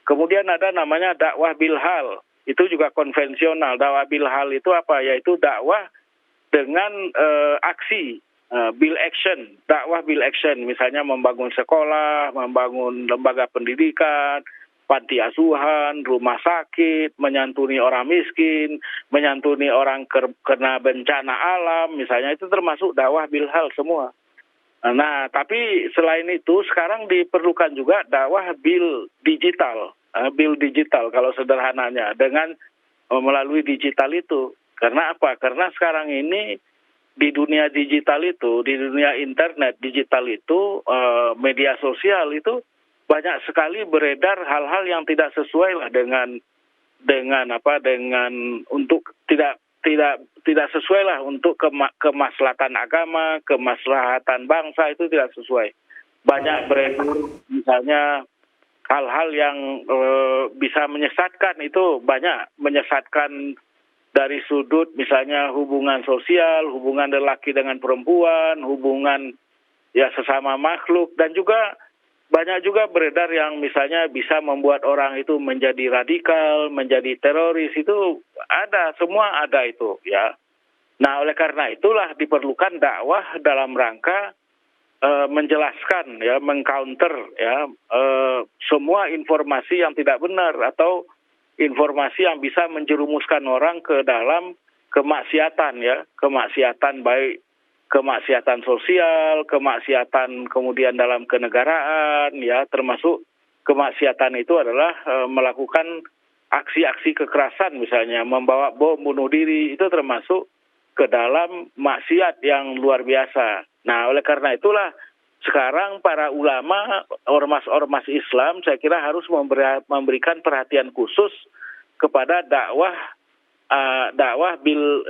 Kemudian ada namanya dakwah bil hal, itu juga konvensional. Dakwah bil hal itu apa? Yaitu dakwah dengan aksi, bil action, dakwah bil action, misalnya membangun sekolah, membangun lembaga pendidikan, panti asuhan, rumah sakit, menyantuni orang miskin, menyantuni orang kena bencana alam, misalnya itu termasuk dakwah bil hal semua. Nah, tapi selain itu sekarang diperlukan juga dakwah bil digital kalau sederhananya, dengan melalui digital itu. Karena apa? Karena sekarang ini di dunia digital itu, di dunia internet digital itu, media sosial itu banyak sekali beredar hal-hal yang tidak sesuai lah dengan untuk tidak sesuai lah untuk kemaslahatan agama, kemaslahatan bangsa, itu tidak sesuai. Banyak beredar misalnya hal-hal yang bisa menyesatkan, itu banyak menyesatkan dari sudut misalnya hubungan sosial, hubungan lelaki dengan perempuan, hubungan ya sesama makhluk, dan juga banyak juga beredar yang misalnya bisa membuat orang itu menjadi radikal, menjadi teroris, itu ada, semua ada itu ya. Nah, oleh karena itulah diperlukan dakwah dalam rangka menjelaskan ya, mengcounter ya semua informasi yang tidak benar atau informasi yang bisa menjerumuskan orang ke dalam kemaksiatan ya, kemaksiatan baik kemaksiatan sosial, kemaksiatan kemudian dalam kenegaraan ya, termasuk kemaksiatan itu adalah melakukan aksi-aksi kekerasan, misalnya membawa bom bunuh diri, itu termasuk ke dalam maksiat yang luar biasa. Nah, oleh karena itulah sekarang para ulama, ormas-ormas Islam, saya kira harus memberikan perhatian khusus kepada dakwah bil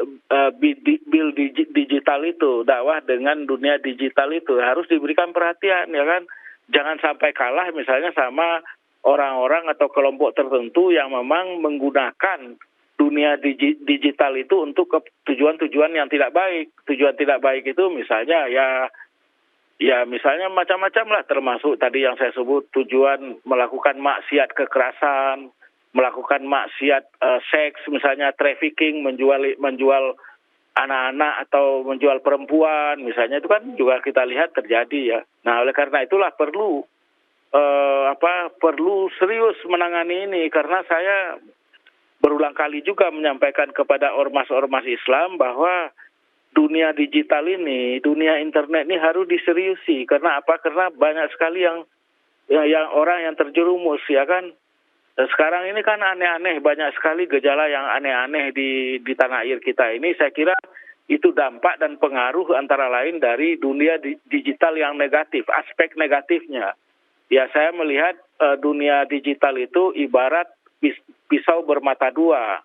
digital itu, dakwah dengan dunia digital itu harus diberikan perhatian ya kan. Jangan sampai kalah misalnya sama orang-orang atau kelompok tertentu yang memang menggunakan dunia digital itu untuk tujuan-tujuan yang tidak baik. Tujuan tidak baik itu misalnya ya misalnya macam-macam lah, termasuk tadi yang saya sebut tujuan melakukan maksiat kekerasan, melakukan maksiat seks, misalnya trafficking, menjual anak-anak atau menjual perempuan, misalnya itu kan juga kita lihat terjadi ya. Nah, oleh karena itulah perlu serius menangani ini, karena saya berulang kali juga menyampaikan kepada ormas-ormas Islam bahwa dunia digital ini, dunia internet ini harus diseriusi. Karena apa? Karena banyak sekali yang orang yang terjerumus ya kan. Sekarang ini kan aneh-aneh, banyak sekali gejala yang aneh-aneh di tanah air kita ini. Saya kira itu dampak dan pengaruh antara lain dari dunia digital yang negatif, aspek negatifnya. Ya, saya melihat dunia digital itu ibarat pisau bermata dua.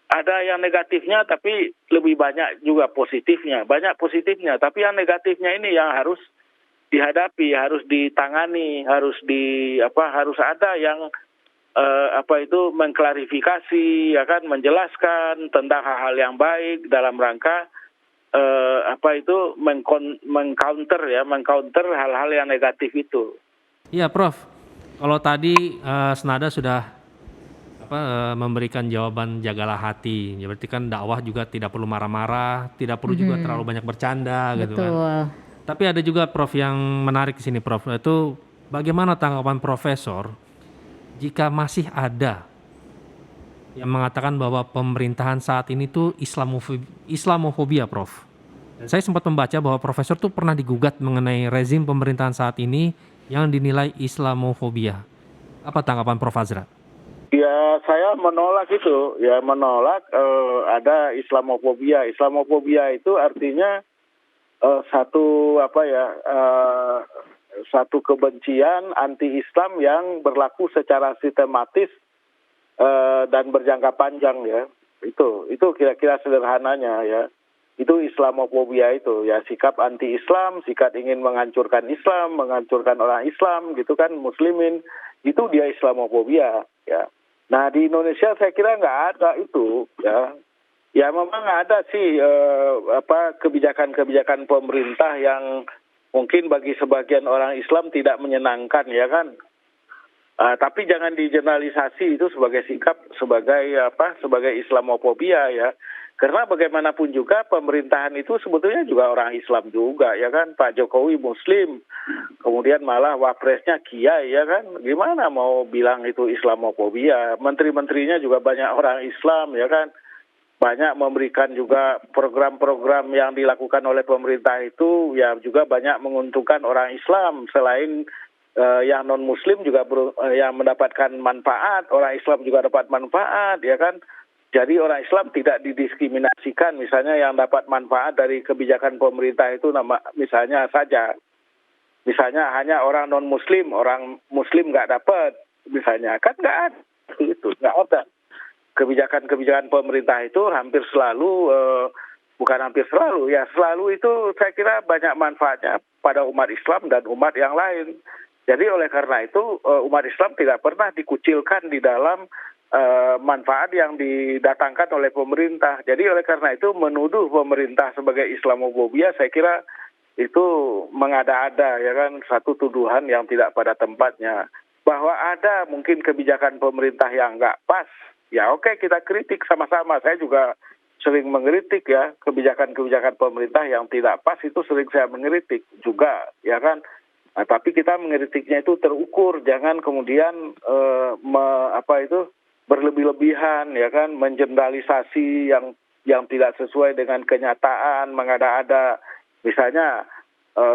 Ada yang negatifnya tapi lebih banyak juga positifnya. Banyak positifnya, tapi yang negatifnya ini yang harus dihadapi, harus ditangani, harus ada yang mengklarifikasi ya kan, menjelaskan tentang hal-hal yang baik dalam rangka mengcounter hal-hal yang negatif itu. Iya, Prof. Kalau tadi Senada sudah memberikan jawaban jagalah hati. Ya, berarti kan dakwah juga tidak perlu marah-marah, tidak perlu juga terlalu banyak bercanda gitu kan. Tapi ada juga Prof yang menarik di sini, Prof. Itu bagaimana tanggapan Profesor jika masih ada yang mengatakan bahwa pemerintahan saat ini tuh Islamofobia, Prof. Dan saya sempat membaca bahwa Profesor tuh pernah digugat mengenai rezim pemerintahan saat ini yang dinilai Islamofobia. Apa tanggapan Prof Azra? Ya, saya menolak itu. Ya, menolak ada Islamofobia. Islamofobia itu artinya satu kebencian anti-Islam yang berlaku secara sistematis dan berjangka panjang ya. Itu kira-kira sederhananya ya. Itu Islamofobia itu ya, sikap anti-Islam, sikap ingin menghancurkan Islam, menghancurkan orang Islam gitu kan, muslimin itu dia Islamofobia ya. Nah di Indonesia saya kira nggak ada itu ya. Ya memang ada sih kebijakan-kebijakan pemerintah yang mungkin bagi sebagian orang Islam tidak menyenangkan ya kan. Tapi jangan digeneralisasi itu sebagai sikap sebagai Islamofobia ya. Karena bagaimanapun juga pemerintahan itu sebetulnya juga orang Islam juga ya kan. Pak Jokowi Muslim, kemudian malah wapresnya Kiai ya kan. Gimana mau bilang itu Islamofobia? Menteri-menterinya juga banyak orang Islam ya kan. Banyak memberikan juga program-program yang dilakukan oleh pemerintah itu ya juga banyak menguntungkan orang Islam. Selain yang non-Muslim juga yang mendapatkan manfaat, orang Islam juga dapat manfaat ya kan. Jadi orang Islam tidak didiskriminasikan, misalnya yang dapat manfaat dari kebijakan pemerintah itu misalnya hanya orang non-Muslim, orang Muslim nggak dapat, misalnya kan nggak ada, itu nggak ada. Kebijakan-kebijakan pemerintah itu hampir selalu, selalu itu saya kira banyak manfaatnya pada umat Islam dan umat yang lain. Jadi oleh karena itu umat Islam tidak pernah dikucilkan di dalam manfaat yang didatangkan oleh pemerintah. Jadi oleh karena itu menuduh pemerintah sebagai Islamofobia saya kira itu mengada-ada ya kan, satu tuduhan yang tidak pada tempatnya. Bahwa ada mungkin kebijakan pemerintah yang nggak pas, ya oke, kita kritik sama-sama. Saya juga sering mengkritik ya kebijakan-kebijakan pemerintah yang tidak pas, itu sering saya mengkritik juga ya kan. Tapi kita mengkritiknya itu terukur, jangan kemudian berlebih-lebihan ya kan, mengeneralisasi yang tidak sesuai dengan kenyataan, mengada-ada. Misalnya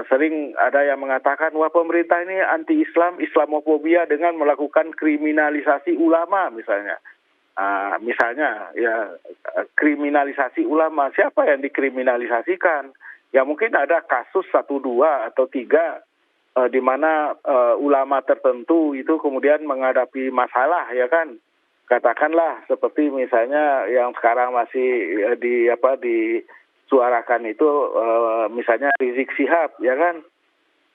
sering ada yang mengatakan wah pemerintah ini anti-Islam, Islamofobia dengan melakukan kriminalisasi ulama misalnya. Misalnya ya kriminalisasi ulama, siapa yang dikriminalisasikan? Ya mungkin ada kasus 1, 2 atau 3 di mana ulama tertentu itu kemudian menghadapi masalah ya kan. Katakanlah seperti misalnya yang sekarang masih disuarakan itu misalnya Rizik Syihab ya kan.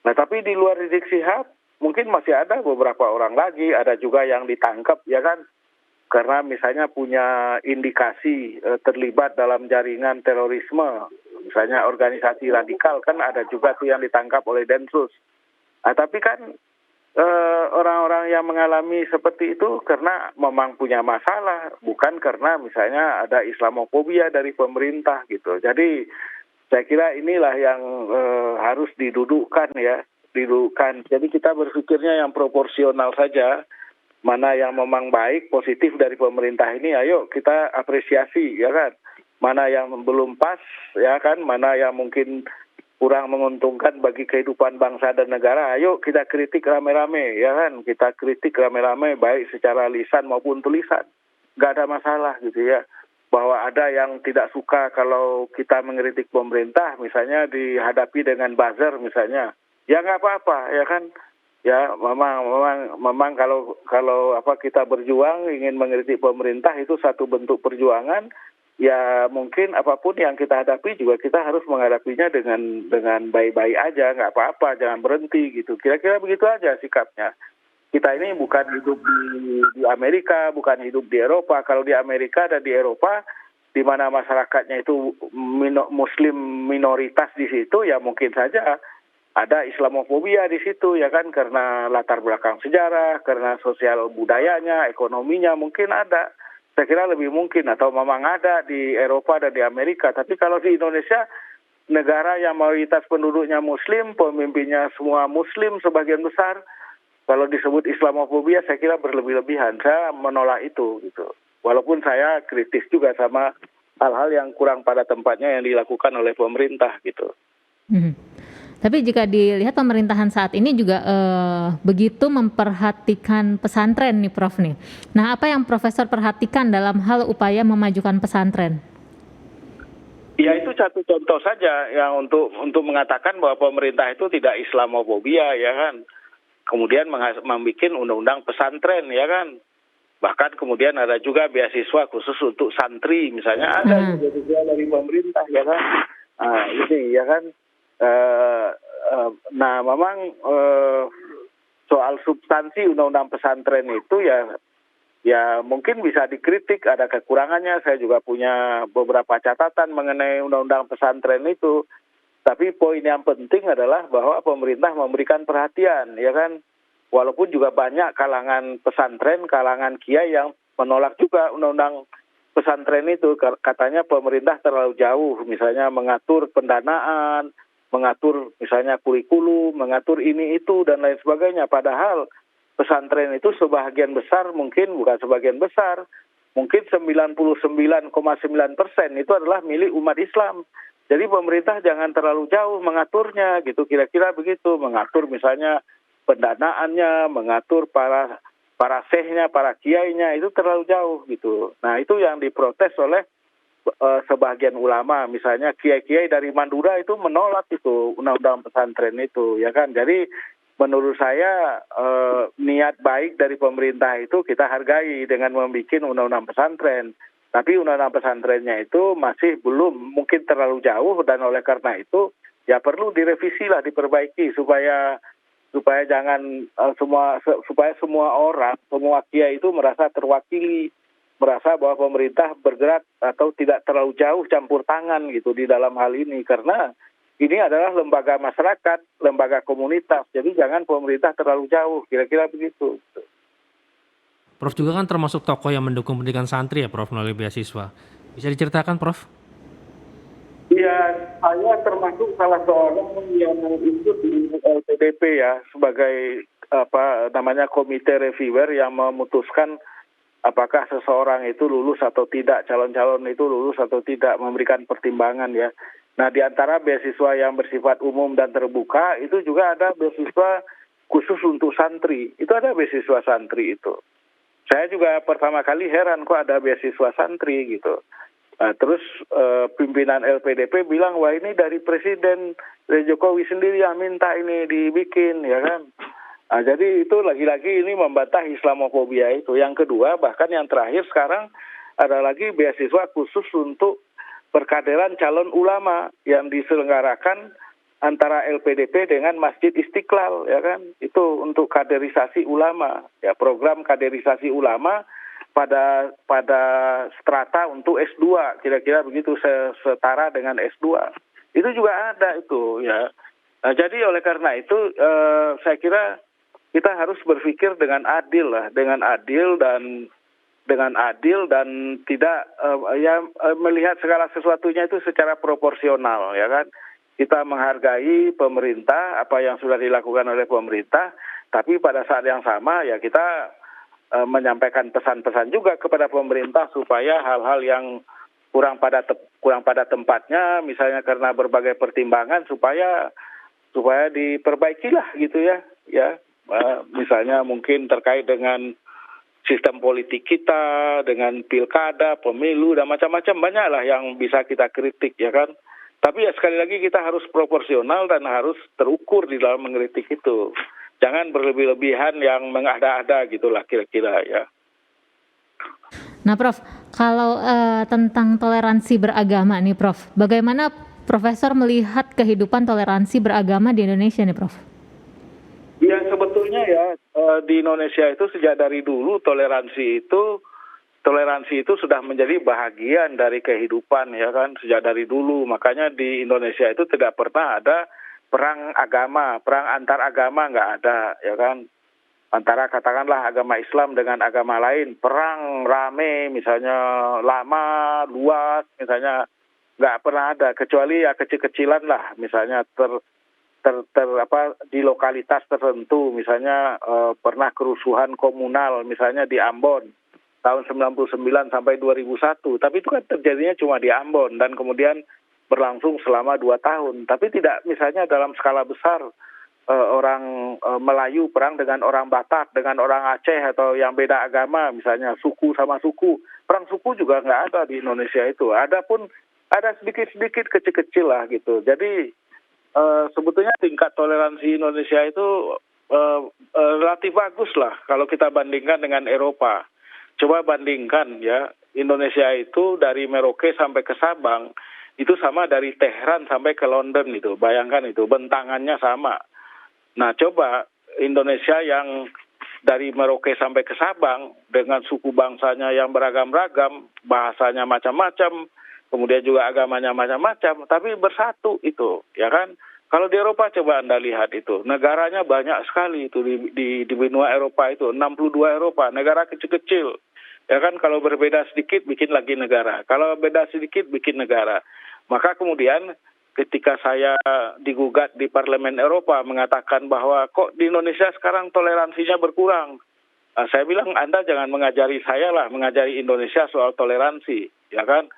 Nah tapi di luar Rizik Syihab mungkin masih ada beberapa orang lagi, ada juga yang ditangkap ya kan, karena misalnya punya indikasi terlibat dalam jaringan terorisme, misalnya organisasi radikal kan ada juga tuh yang ditangkap oleh Densus. Tapi kan orang-orang yang mengalami seperti itu karena memang punya masalah, bukan karena misalnya ada Islamofobia dari pemerintah gitu. Jadi saya kira inilah yang harus didudukkan ya, didudukkan. Jadi kita berpikirnya yang proporsional saja, mana yang memang baik, positif dari pemerintah ini, ayo kita apresiasi ya kan. Mana yang belum pas ya kan, mana yang mungkin kurang menguntungkan bagi kehidupan bangsa dan negara, ayo kita kritik rame-rame ya kan, kita kritik rame-rame baik secara lisan maupun tulisan, nggak ada masalah gitu ya. Bahwa ada yang tidak suka kalau kita mengkritik pemerintah, misalnya dihadapi dengan buzzer misalnya, ya nggak apa-apa ya kan. Ya memang kalau kita berjuang ingin mengkritik pemerintah itu satu bentuk perjuangan. Ya mungkin apapun yang kita hadapi juga kita harus menghadapinya dengan baik-baik aja, nggak apa-apa, jangan berhenti gitu. Kira-kira begitu aja sikapnya. Kita ini bukan hidup di Amerika, bukan hidup di Eropa. Kalau di Amerika dan di Eropa, di mana masyarakatnya itu Muslim minoritas di situ, ya mungkin saja ada Islamofobia di situ ya kan, karena latar belakang sejarah, karena sosial budayanya, ekonominya mungkin ada. Saya kira lebih mungkin, atau memang ada di Eropa dan di Amerika. Tapi kalau di Indonesia, negara yang mayoritas penduduknya Muslim, pemimpinnya semua Muslim sebagian besar, kalau disebut Islamofobia saya kira berlebih-lebihan. Saya menolak itu gitu. Walaupun saya kritis juga sama hal-hal yang kurang pada tempatnya yang dilakukan oleh pemerintah gitu. Tapi jika dilihat pemerintahan saat ini juga begitu memperhatikan pesantren nih Prof nih. Nah apa yang Profesor perhatikan dalam hal upaya memajukan pesantren? Ya itu satu contoh saja yang untuk mengatakan bahwa pemerintah itu tidak Islamofobia ya kan. Kemudian membuat undang-undang pesantren ya kan. Bahkan kemudian ada juga beasiswa khusus untuk santri misalnya, ada beasiswa dari pemerintah ya kan. Ini ya kan. Nah memang soal substansi undang-undang pesantren itu ya mungkin bisa dikritik, ada kekurangannya. Saya juga punya beberapa catatan mengenai undang-undang pesantren itu. Tapi poin yang penting adalah bahwa pemerintah memberikan perhatian, ya kan. Walaupun juga banyak kalangan pesantren, kalangan kiai yang menolak juga undang-undang pesantren itu. Katanya pemerintah terlalu jauh, misalnya mengatur pendanaan, mengatur misalnya kurikulum, mengatur ini itu dan lain sebagainya. Padahal pesantren itu sebagian besar, mungkin bukan sebagian besar, mungkin 99,9% itu adalah milik umat Islam. Jadi pemerintah jangan terlalu jauh mengaturnya gitu, kira-kira begitu, mengatur misalnya pendanaannya, mengatur para syekhnya, para kiainya, itu terlalu jauh gitu. Nah, itu yang diprotes oleh sebagian ulama, misalnya kiai-kiai dari Madura itu menolak itu undang-undang pesantren itu, ya kan. Jadi menurut saya niat baik dari pemerintah itu kita hargai dengan membuat undang-undang pesantren. Tapi undang-undang pesantrennya itu masih belum, mungkin terlalu jauh, dan oleh karena itu ya perlu direvisi lah, diperbaiki supaya jangan supaya semua orang, semua kiai itu merasa terwakili, merasa bahwa pemerintah bergerak atau tidak terlalu jauh campur tangan gitu di dalam hal ini, karena ini adalah lembaga masyarakat, lembaga komunitas, jadi jangan pemerintah terlalu jauh, kira-kira begitu. Prof juga kan termasuk tokoh yang mendukung pendidikan santri ya Prof melalui beasiswa. Bisa diceritakan Prof? Ya, saya termasuk salah seorang yang ikut di LPDP ya, sebagai komite reviewer yang memutuskan apakah seseorang itu lulus atau tidak, calon-calon itu lulus atau tidak, memberikan pertimbangan ya. Nah, di antara beasiswa yang bersifat umum dan terbuka itu juga ada beasiswa khusus untuk santri. Itu ada beasiswa santri itu. Saya juga pertama kali heran kok ada beasiswa santri gitu. Nah, terus pimpinan LPDP bilang, wah ini dari Presiden Jokowi sendiri yang minta ini dibikin, ya kan. Nah, jadi itu lagi-lagi ini membantah Islamofobia itu. Yang kedua, bahkan yang terakhir sekarang ada lagi beasiswa khusus untuk perkaderan calon ulama yang diselenggarakan antara LPDP dengan Masjid Istiqlal, ya kan. Itu untuk kaderisasi ulama, ya, program kaderisasi ulama pada strata untuk S2, kira-kira begitu, setara dengan S2. Itu juga ada itu, ya. Nah, jadi oleh karena itu saya kira kita harus berpikir dengan adil lah, dengan adil dan tidak melihat segala sesuatunya itu secara proporsional, ya kan. Kita menghargai pemerintah, apa yang sudah dilakukan oleh pemerintah, tapi pada saat yang sama ya kita menyampaikan pesan-pesan juga kepada pemerintah supaya hal-hal yang kurang pada tempatnya, misalnya karena berbagai pertimbangan, supaya diperbaikilah gitu ya. Misalnya mungkin terkait dengan sistem politik kita, dengan pilkada, pemilu, dan macam-macam, banyaklah yang bisa kita kritik, ya kan. Tapi ya sekali lagi kita harus proporsional dan harus terukur di dalam mengkritik itu. Jangan berlebih-lebihan yang mengada-ada gitulah kira-kira ya. Nah Prof, kalau tentang toleransi beragama nih Prof, bagaimana Profesor melihat kehidupan toleransi beragama di Indonesia nih Prof? Ya sebetulnya ya di Indonesia itu sejak dari dulu toleransi itu sudah menjadi bagian dari kehidupan, ya kan, sejak dari dulu. Makanya di Indonesia itu tidak pernah ada perang agama, perang antar agama nggak ada, ya kan. Antara katakanlah agama Islam dengan agama lain, perang rame misalnya, lama, luas misalnya, nggak pernah ada, kecuali ya kecil-kecilan lah, misalnya di lokalitas tertentu, misalnya pernah kerusuhan komunal misalnya di Ambon tahun 99 sampai 2001, tapi itu kan terjadinya cuma di Ambon dan kemudian berlangsung selama 2 tahun, tapi tidak misalnya dalam skala besar orang Melayu perang dengan orang Batak, dengan orang Aceh atau yang beda agama, misalnya suku sama suku, perang suku juga nggak ada di Indonesia itu. Ada sedikit-sedikit kecil-kecil lah gitu. Jadi sebetulnya tingkat toleransi Indonesia itu relatif bagus lah kalau kita bandingkan dengan Eropa. Coba bandingkan ya, Indonesia itu dari Merauke sampai ke Sabang itu sama dari Teheran sampai ke London itu. Bayangkan itu, bentangannya sama. Nah coba Indonesia yang dari Merauke sampai ke Sabang dengan suku bangsanya yang beragam-ragam, bahasanya macam-macam, kemudian juga agamanya macam-macam, tapi bersatu itu, ya kan? Kalau di Eropa coba Anda lihat itu, negaranya banyak sekali itu di benua Eropa itu, 62 Eropa, negara kecil-kecil. Ya kan, kalau berbeda sedikit bikin lagi negara, kalau beda sedikit bikin negara. Maka kemudian ketika saya digugat di Parlemen Eropa mengatakan bahwa kok di Indonesia sekarang toleransinya berkurang. Saya bilang Anda jangan mengajari saya lah, mengajari Indonesia soal toleransi, ya kan?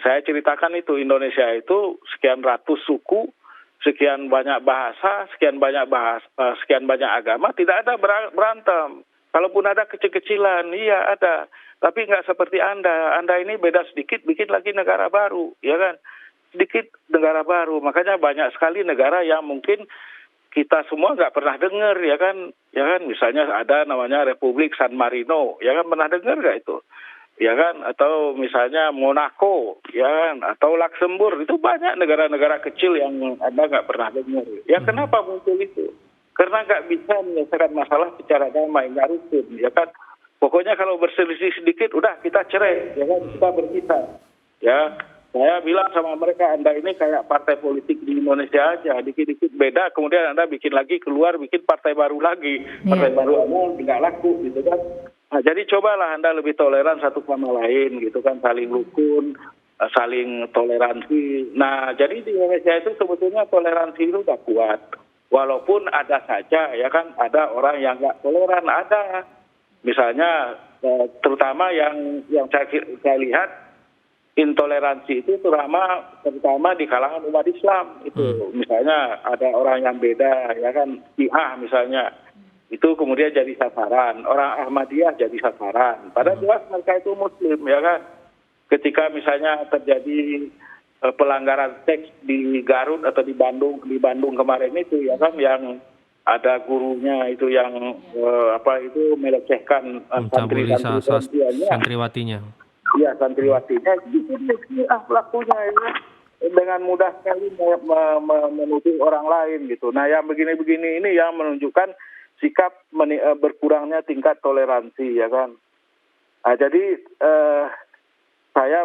Saya ceritakan itu, Indonesia itu sekian ratus suku, sekian banyak bahasa, sekian banyak agama, tidak ada berantem. Kalaupun ada kecil-kecilan, iya ada. Tapi nggak seperti Anda. Anda ini beda sedikit, bikin lagi negara baru, ya kan? Sedikit negara baru. Makanya banyak sekali negara yang mungkin kita semua nggak pernah dengar, ya kan? Ya kan? Misalnya ada namanya Republik San Marino, ya kan? Pernah dengar nggak itu? Ya kan, atau misalnya Monaco, ya kan, atau Luxembourg, itu banyak negara-negara kecil yang Anda nggak pernah dengar. Ya kenapa muncul itu? Karena nggak bisa menyelesaikan masalah secara damai, nggak rukun, ya kan. Pokoknya kalau berselisih sedikit, udah kita cerai, ya kan, kita berpisah. Ya, saya bilang sama mereka, Anda ini kayak partai politik di Indonesia aja, dikit-dikit beda, kemudian Anda bikin lagi, keluar bikin partai baru lagi, partai baru Anda nggak laku, gitu kan. Nah, jadi cobalah Anda lebih toleran satu sama lain gitu kan, saling rukun, saling toleransi. Nah, jadi di Indonesia itu sebetulnya toleransi itu udah kuat. Walaupun ada saja, ya kan, ada orang yang nggak toleran, ada. Misalnya, terutama yang saya lihat, intoleransi itu terutama di kalangan umat Islam. Itu misalnya ada orang yang beda, ya kan, Syiah misalnya. Itu kemudian jadi sasaran, orang Ahmadiyah jadi sasaran. Padahal jelas mereka itu Muslim, ya kan. Ketika misalnya terjadi pelanggaran seks di Garut atau di Bandung kemarin itu, ya kan, yang ada gurunya itu yang melecehkan santriwatinya. Iya, santriwatinya. Itu pelakunya ya. Dengan mudah sekali menuduh orang lain gitu. Nah, yang begini-begini ini yang menunjukkan sikap berkurangnya tingkat toleransi, ya kan. Nah, jadi saya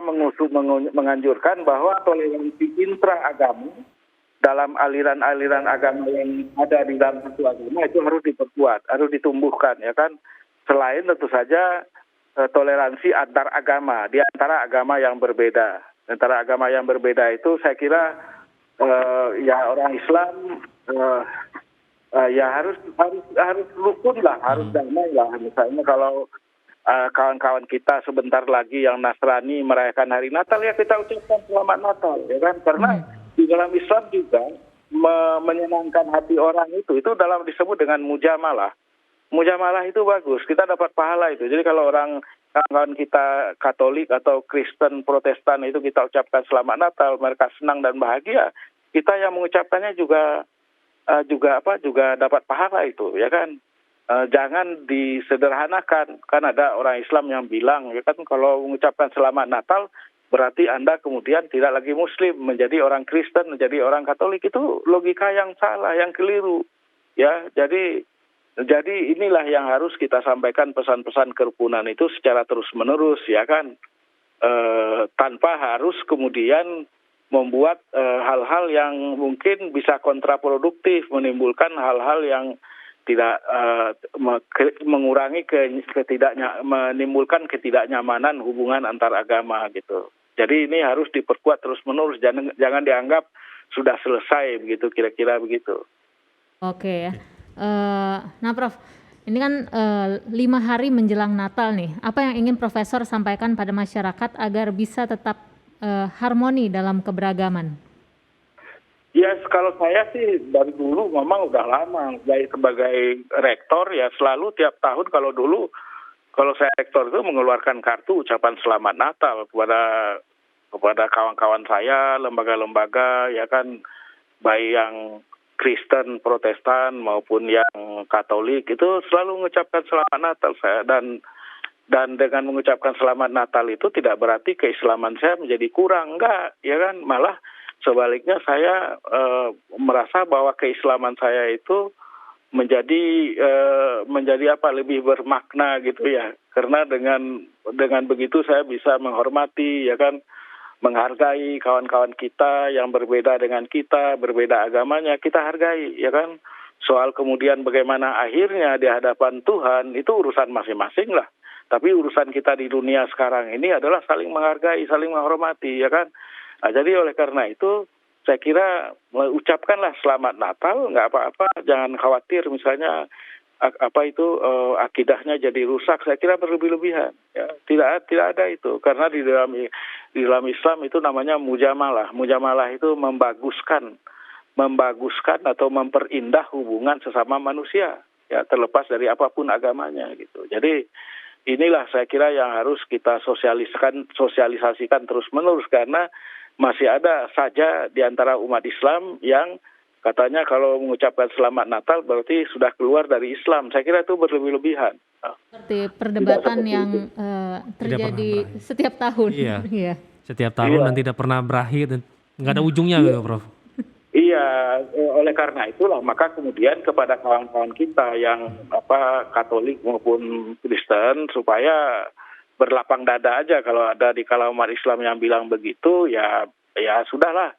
menganjurkan bahwa toleransi intra-agama dalam aliran-aliran agama yang ada di dalam satu agama itu harus diperkuat, harus ditumbuhkan, ya kan. Selain tentu saja toleransi antar agama, di antara agama yang berbeda. Antara agama yang berbeda itu saya kira ya orang Islam ya harus rukun lah, harus damai lah. Misalnya kalau kawan-kawan kita sebentar lagi yang Nasrani merayakan hari Natal, ya kita ucapkan selamat Natal, ya kan? Karena di dalam Islam juga menyenangkan hati orang itu dalam disebut dengan mujamalah. Mujamalah itu bagus, kita dapat pahala itu. Jadi kalau kawan-kawan kita Katolik atau Kristen, Protestan itu kita ucapkan selamat Natal, mereka senang dan bahagia. Kita yang mengucapkannya juga dapat pahala itu, ya kan. Jangan disederhanakan, kan ada orang Islam yang bilang, ya kan, kalau mengucapkan selamat Natal berarti Anda kemudian tidak lagi Muslim, menjadi orang Kristen, menjadi orang Katolik. Itu logika yang salah, yang keliru, ya. Jadi inilah yang harus kita sampaikan, pesan-pesan kerukunan itu secara terus-menerus, ya kan, tanpa harus kemudian membuat hal-hal yang mungkin bisa kontraproduktif, menimbulkan hal-hal yang tidak menimbulkan ketidaknyamanan hubungan antar agama gitu. Jadi ini harus diperkuat terus-menerus, jangan dianggap sudah selesai begitu, kira-kira begitu. Oke ya. Nah Prof, ini kan 5 hari menjelang Natal nih, apa yang ingin Profesor sampaikan pada masyarakat agar bisa tetap harmoni dalam keberagaman? Ya, kalau saya sih dari dulu memang udah lama, sebagai rektor ya selalu tiap tahun kalau saya rektor itu mengeluarkan kartu ucapan selamat Natal kepada kawan-kawan saya, lembaga-lembaga, ya kan, baik yang Kristen, Protestan maupun yang Katolik, itu selalu mengucapkan selamat Natal saya, dan dengan mengucapkan selamat Natal itu tidak berarti keislaman saya menjadi kurang, enggak, ya kan, malah sebaliknya saya merasa bahwa keislaman saya itu menjadi apa, lebih bermakna gitu ya. Karena dengan begitu saya bisa menghormati, ya kan, menghargai kawan-kawan kita yang berbeda dengan kita, berbeda agamanya, kita hargai, ya kan. Soal kemudian bagaimana akhirnya di hadapan Tuhan, itu urusan masing-masing lah. Tapi urusan kita di dunia sekarang ini adalah saling menghargai, saling menghormati, ya kan. Nah, jadi oleh karena itu, saya kira ucapkanlah selamat Natal, nggak apa-apa, jangan khawatir misalnya akidahnya jadi rusak. Saya kira berlebih-lebihan. Ya, tidak ada itu, karena di dalam Islam itu namanya mujamalah. Mujamalah itu membaguskan atau memperindah hubungan sesama manusia, ya, terlepas dari apapun agamanya gitu. Jadi inilah saya kira yang harus kita sosialisasikan terus-menerus, karena masih ada saja di antara umat Islam yang katanya kalau mengucapkan selamat Natal berarti sudah keluar dari Islam. Saya kira itu berlebih-lebihan. Seperti perdebatan yang terjadi setiap tahun. Iya. Iya. Setiap tahun Iya. dan tidak pernah berakhir dan nggak ada ujungnya gitu, Prof. Iya, oleh karena itulah maka kemudian kepada kawan-kawan kita yang Katolik maupun Kristen, supaya berlapang dada aja kalau ada di kalangan umat Islam yang bilang begitu, ya sudahlah.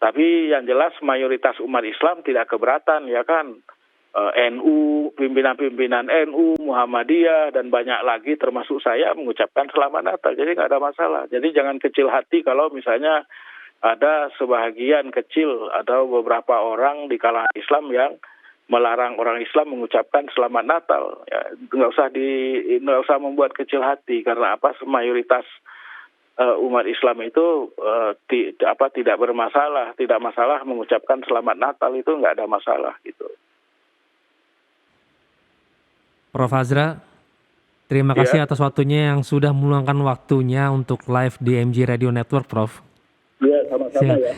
Tapi yang jelas mayoritas umat Islam tidak keberatan, ya kan. NU, pimpinan-pimpinan NU, Muhammadiyah, dan banyak lagi termasuk saya mengucapkan selamat Natal. Jadi nggak ada masalah. Jadi jangan kecil hati kalau misalnya ada sebahagian kecil atau beberapa orang di kalangan Islam yang melarang orang Islam mengucapkan selamat Natal. Ya, nggak usah membuat kecil hati, karena mayoritas umat Islam itu tidak bermasalah, tidak masalah mengucapkan selamat Natal, itu nggak ada masalah gitu. Prof. Azra, terima kasih atas waktunya yang sudah meluangkan waktunya untuk live di MG Radio Network, Prof. Iya, sama-sama ya.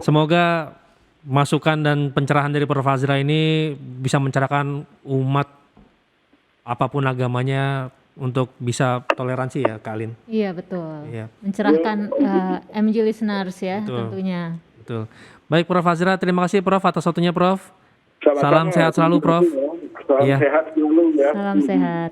Semoga masukan dan pencerahan dari Prof. Azra ini bisa mencerahkan umat apapun agamanya untuk bisa toleransi ya, Kak Alin. Iya, betul. Iya. Mencerahkan MG listeners ya, Betul. tentunya. Betul. Baik, Prof. Azra, terima kasih Prof atas waktunya, Prof. Sama-sama. Salam sehat selalu, Prof. Salam Iya. sehat dulu ya. Salam sehat.